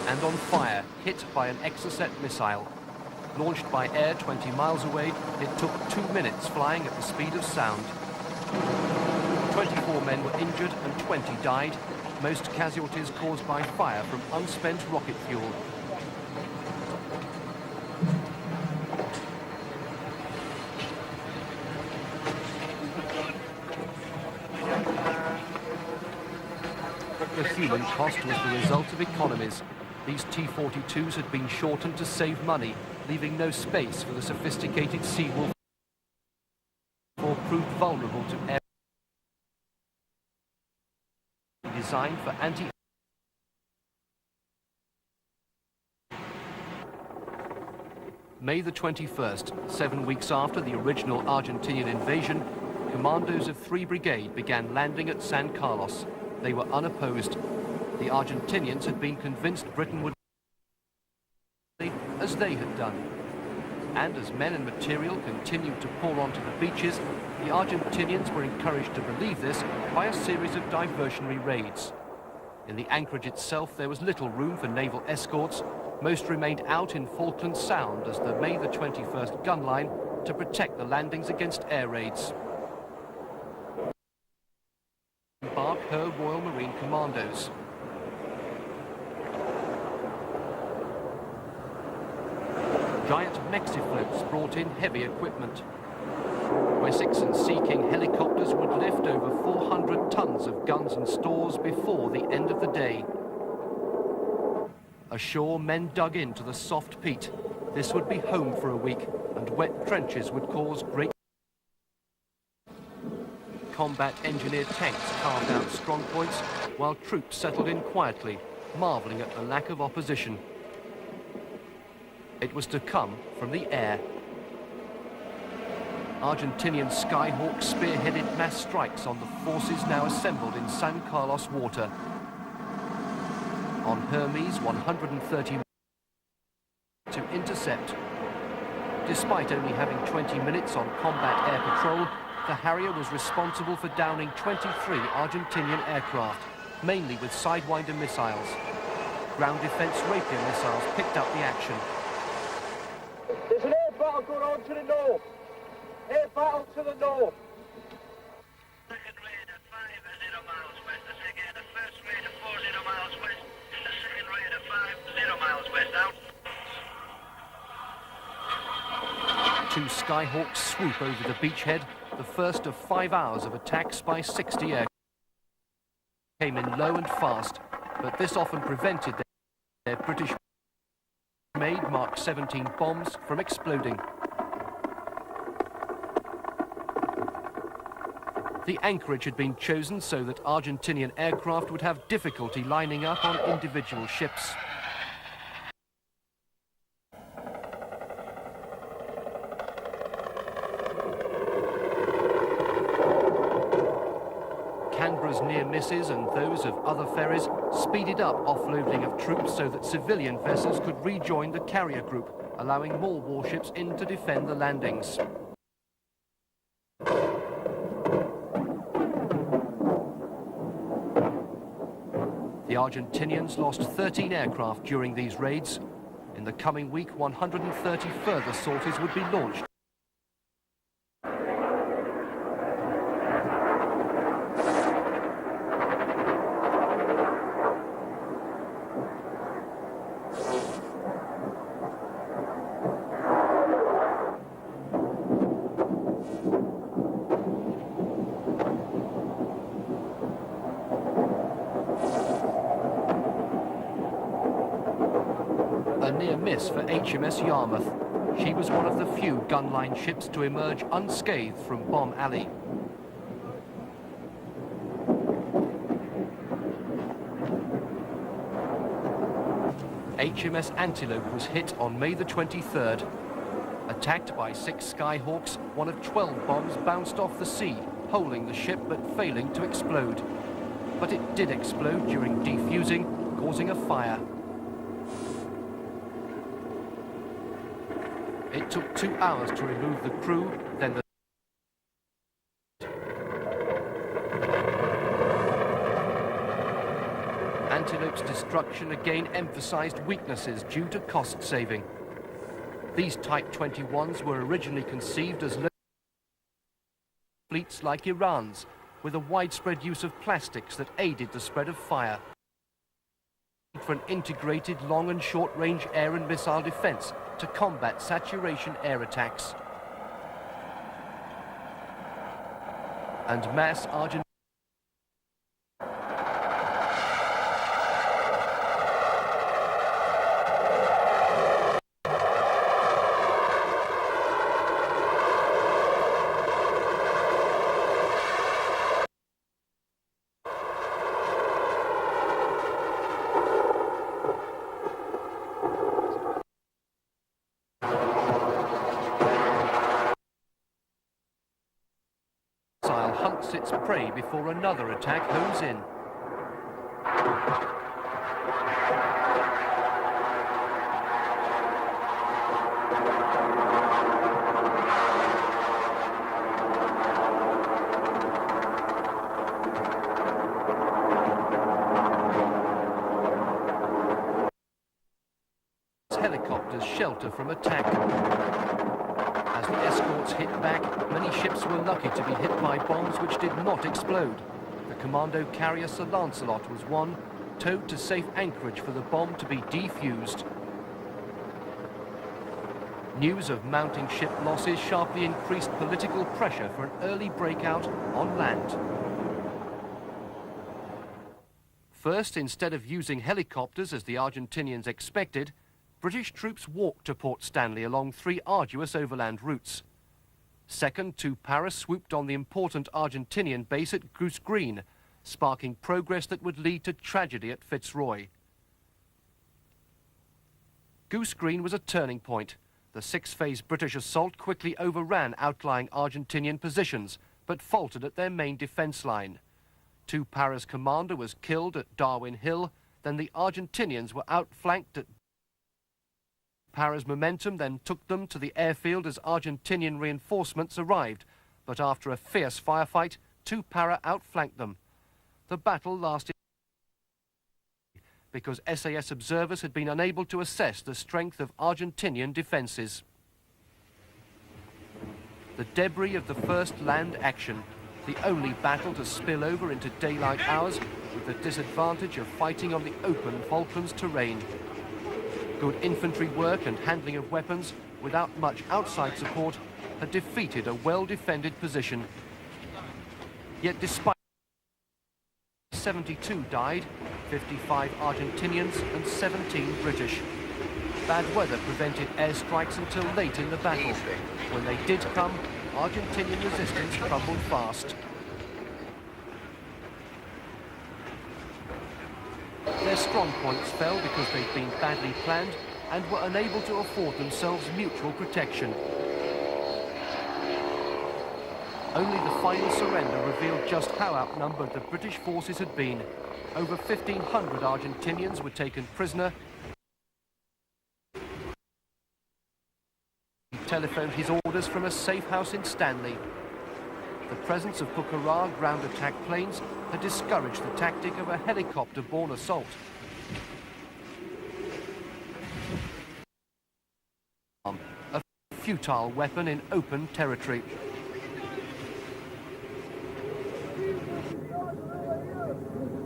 and on fire, hit by an Exocet missile. Launched by air 20 miles away, it took 2 minutes flying at the speed of sound. 24 men were injured and 20 died, most casualties caused by fire from unspent rocket fuel. The human cost was the result of economies. These T-42s had been shortened to save money, leaving no space for the sophisticated Seawolf, or proved vulnerable to air designed for anti. May the 21st, 7 weeks after the original Argentinian invasion, commandos of 3 Brigade began landing at San Carlos. They were unopposed. The Argentinians had been convinced Britain would, as they had done. And as men and material continued to pour onto the beaches, the Argentinians were encouraged to believe this by a series of diversionary raids. In the anchorage itself, there was little room for naval escorts. Most remained out in Falkland Sound as the May the 21st gun line to protect the landings against air raids. Embark her Royal Marine Commandos. giant Mexifloats brought in heavy equipment. Wessex and Sea King helicopters would lift over 400 tons of guns and stores before the end of the day. Ashore, men dug into the soft peat. This would be home for a week, and wet trenches would cause great... Combat engineered tanks carved out strong points, while troops settled in quietly, marvelling at the lack of opposition. It was to come from the air. Argentinian Skyhawks spearheaded mass strikes on the forces now assembled in San Carlos water. On Hermes, 130 to intercept. Despite only having 20 minutes on combat air patrol, the Harrier was responsible for downing 23 Argentinian aircraft, mainly with Sidewinder missiles. Ground defense Rapier missiles picked up the action. There's an air battle going on to the north. Air battle to the north. Second raid at 50 miles west. I say again, the first raid at 40 miles west. The second raid at 50 miles west out. Two Skyhawks swoop over the beachhead, the first of 5 hours of attacks by 60 aircraft. Came in low and fast, but this often prevented their British-made Mark 17 bombs from exploding. The anchorage had been chosen so that Argentinian aircraft would have difficulty lining up on individual ships. Canberra's near misses and those of other ferries speeded up offloading of troops so that civilian vessels could rejoin the carrier group, allowing more warships in to defend the landings. The Argentinians lost 13 aircraft during these raids. In the coming week, 130 further sorties would be launched. A near miss for HMS Yarmouth. She was one of the few gunline ships to emerge unscathed from Bomb Alley. HMS Antelope was hit on May the 23rd. Attacked by 6 Skyhawks, one of 12 bombs bounced off the sea, holing the ship but failing to explode. But it did explode during defusing, causing a fire. It took 2 hours to remove the crew, then the Antelope's destruction again emphasized weaknesses due to cost saving. These Type 21s were originally conceived as fleets like Iran's, with a widespread use of plastics that aided the spread of fire. For an integrated long and short-range air and missile defense to combat saturation air attacks. And mass Argentinian hunts its prey before another attack homes in. Helicopters shelter from attack. As the escorts hit back, many ships were lucky to be hit by bombs which did not explode. The commando carrier Sir Lancelot was one, towed to safe anchorage for the bomb to be defused. News of mounting ship losses sharply increased political pressure for an early breakout on land. First, instead of using helicopters as the Argentinians expected, British troops walked to Port Stanley along 3 arduous overland routes. Second, 2 Para swooped on the important Argentinian base at Goose Green, sparking progress that would lead to tragedy at Fitzroy. Goose Green was a turning point. The 6-phase British assault quickly overran outlying Argentinian positions, but faltered at their main defence line. 2 Para's commander was killed at Darwin Hill, then the Argentinians were outflanked at Para's momentum then took them to the airfield as Argentinian reinforcements arrived, but after a fierce firefight, 2 Para outflanked them. The battle lasted because SAS observers had been unable to assess the strength of Argentinian defences. The debris of the first land action, the only battle to spill over into daylight hours, with the disadvantage of fighting on the open Falklands terrain. Good infantry work and handling of weapons, without much outside support, had defeated a well-defended position. Yet despite 72 died, 55 Argentinians and 17 British. Bad weather prevented airstrikes until late in the battle. When they did come, Argentinian resistance crumbled fast. Their strong points fell because they'd been badly planned and were unable to afford themselves mutual protection. Only the final surrender revealed just how outnumbered the British forces had been. Over 1,500 Argentinians were taken prisoner. He telephoned his orders from a safe house in Stanley. The presence of Pucará ground attack planes had discouraged the tactic of a helicopter-borne assault. A futile weapon in open territory.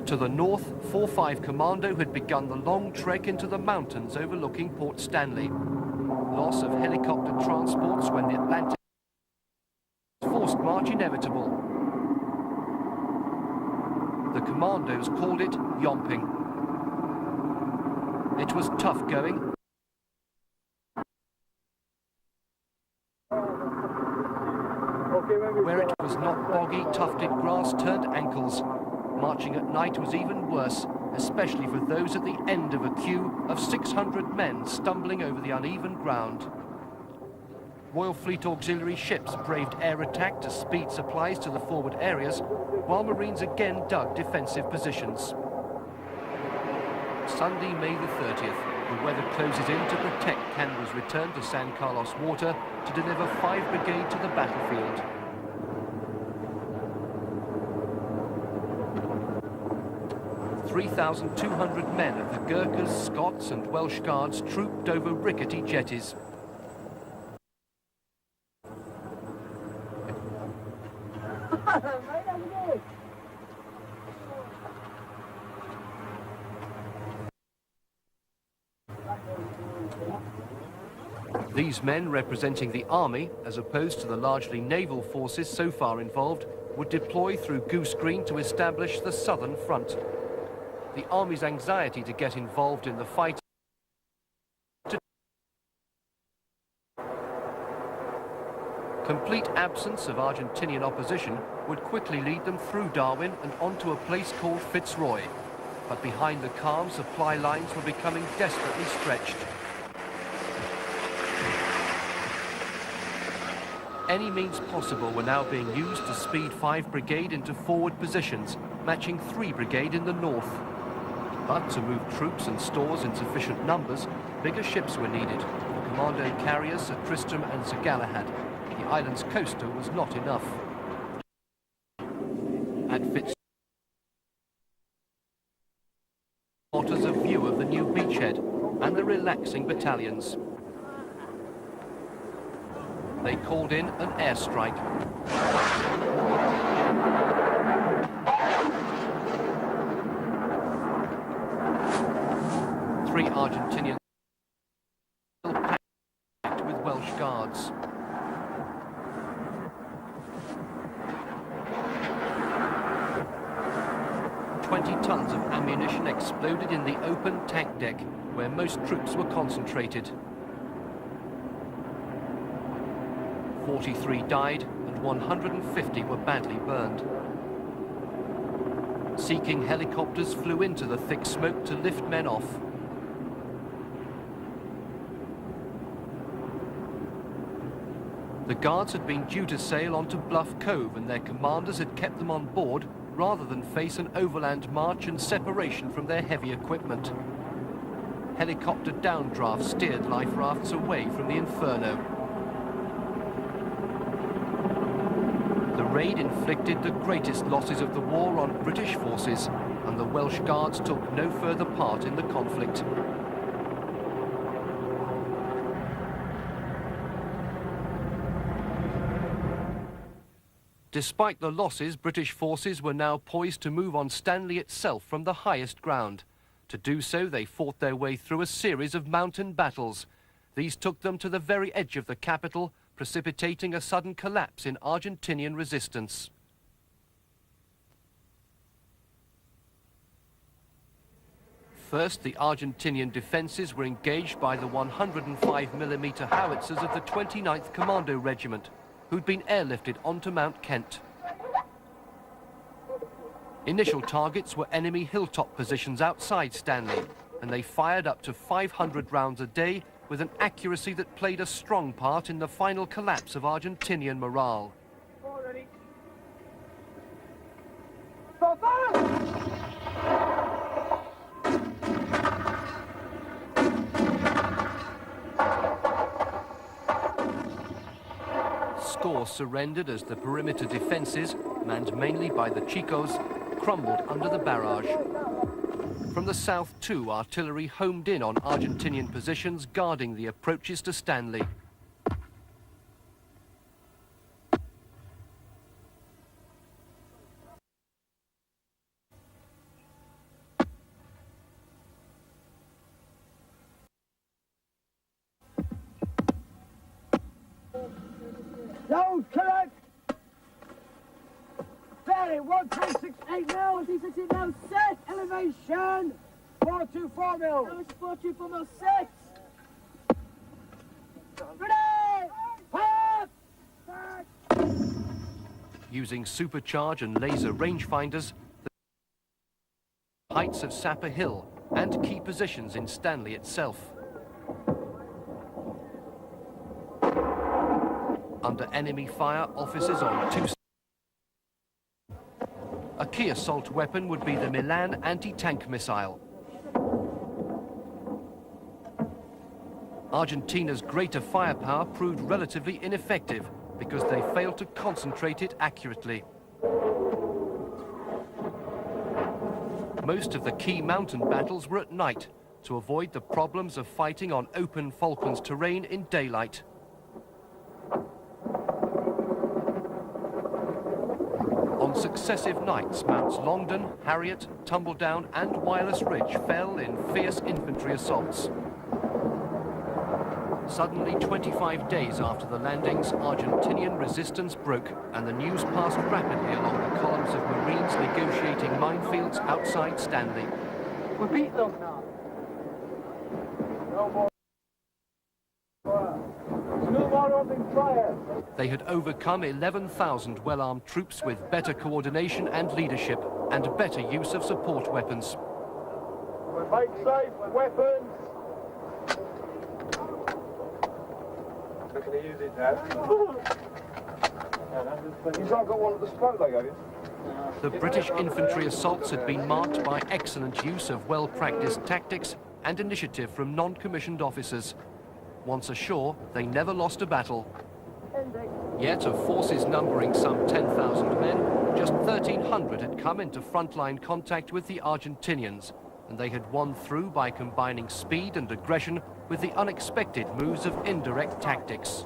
To the north, 4-5 Commando had begun the long trek into the mountains overlooking Port Stanley. Loss of helicopter transports when the Atlantic forced march inevitable. The Commandos called it yomping. It was tough going. Where it was not boggy, tufted grass turned ankles. Marching at night was even worse, especially for those at the end of a queue of 600 men stumbling over the uneven ground. Royal Fleet auxiliary ships braved air attack to speed supplies to the forward areas, while Marines again dug defensive positions. Sunday, May the 30th, the weather closes in to protect Canberra's return to San Carlos water to deliver 5 Brigade to the battlefield. "3,200 men of the Gurkhas, Scots and Welsh Guards trooped over rickety jetties. These men, representing the army, as opposed to the largely naval forces so far involved, would deploy through Goose Green to establish the southern front. The army's anxiety to get involved in the fight complete absence of Argentinian opposition would quickly lead them through Darwin and onto a place called Fitzroy. But behind the calm, supply lines were becoming desperately stretched. Any means possible were now being used to speed 5 Brigade into forward positions, matching 3 Brigade in the north. But to move troops and stores in sufficient numbers, bigger ships were needed. The Commando carriers Sir Tristram and Sir Galahad. The island's coaster was not enough. At Fitzroy, offers a view of the new beachhead and the relaxing battalions. They called in an airstrike. Three Argentinians packed with Welsh loaded in the open tank deck, where most troops were concentrated. 43 died and 150 were badly burned. Seeking helicopters flew into the thick smoke to lift men off. The guards had been due to sail onto Bluff Cove, and their commanders had kept them on board rather than face an overland march and separation from their heavy equipment. Helicopter downdrafts steered life rafts away from the inferno. The raid inflicted the greatest losses of the war on British forces, and the Welsh Guards took no further part in the conflict. Despite the losses, British forces were now poised to move on Stanley itself from the highest ground. To do so, they fought their way through a series of mountain battles. These took them to the very edge of the capital, precipitating a sudden collapse in Argentinian resistance. First, the Argentinian defences were engaged by the 105mm howitzers of the 29th Commando Regiment, who'd been airlifted onto Mount Kent. Initial targets were enemy hilltop positions outside Stanley, and they fired up to 500 rounds a day with an accuracy that played a strong part in the final collapse of Argentinian morale. Scores surrendered as the perimeter defences, manned mainly by the Chicos, crumbled under the barrage. From the south too, artillery homed in on Argentinian positions guarding the approaches to Stanley. No, correct! Ferry, 1368 mil! 1368 mil, set! Elevation! 424 mil! No, it's 424 mil, set! Ready! Fire! Using supercharge and laser rangefinders, the heights of Sapper Hill and key positions in Stanley itself. Under enemy fire, officers on two. A key assault weapon would be the Milan anti-tank missile. Argentina's greater firepower proved relatively ineffective because they failed to concentrate it accurately. Most of the key mountain battles were at night to avoid the problems of fighting on open Falklands terrain in daylight. On successive nights, Mounts Longdon, Harriet, Tumbledown and Wireless Ridge fell in fierce infantry assaults. Suddenly, 25 days after the landings, Argentinian resistance broke, and the news passed rapidly along the columns of Marines negotiating minefields outside Stanley. We beat them now. No more. No more open fire. They had overcome 11,000 well-armed troops with better coordination and leadership, and better use of support weapons. We're made safe with weapons. We're going to use it now. You've not got one at the spot, though, have you? The British infantry assaults had been marked by excellent use of well-practiced tactics and initiative from non-commissioned officers. Once ashore, they never lost a battle. Yet, of forces numbering some 10,000 men, just 1,300 had come into frontline contact with the Argentinians, and they had won through by combining speed and aggression with the unexpected moves of indirect tactics.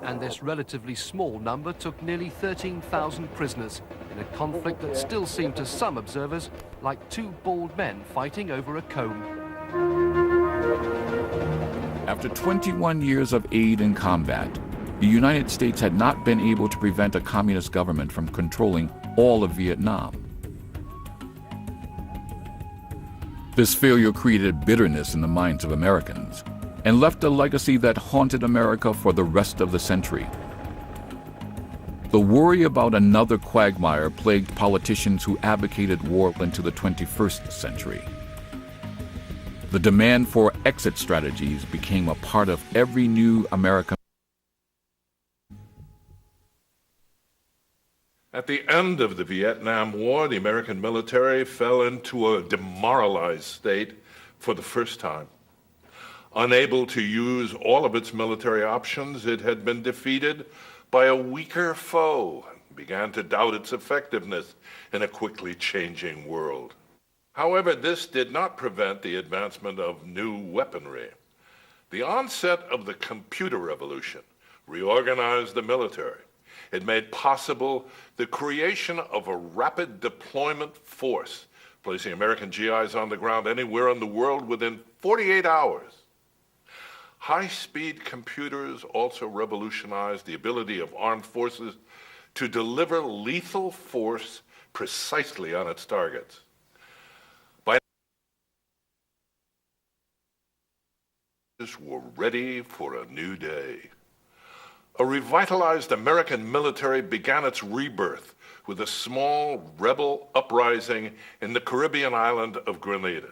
And this relatively small number took nearly 13,000 prisoners in a conflict that still seemed to some observers like two bald men fighting over a comb. After 21 years of aid and combat, the United States had not been able to prevent a communist government from controlling all of Vietnam. This failure created bitterness in the minds of Americans and left a legacy that haunted America for the rest of the century. The worry about another quagmire plagued politicians who advocated war into the 21st century. The demand for exit strategies became a part of every new American. At the end of the Vietnam War, the American military fell into a demoralized state for the first time. Unable to use all of its military options, it had been defeated by a weaker foe and began to doubt its effectiveness in a quickly changing world. However, this did not prevent the advancement of new weaponry. The onset of the computer revolution reorganized the military. It made possible the creation of a rapid deployment force, placing American GIs on the ground anywhere in the world within 48 hours. High-speed computers also revolutionized the ability of armed forces to deliver lethal force precisely on its targets. Were ready for a new day. A revitalized American military began its rebirth with a small rebel uprising in the Caribbean island of Grenada.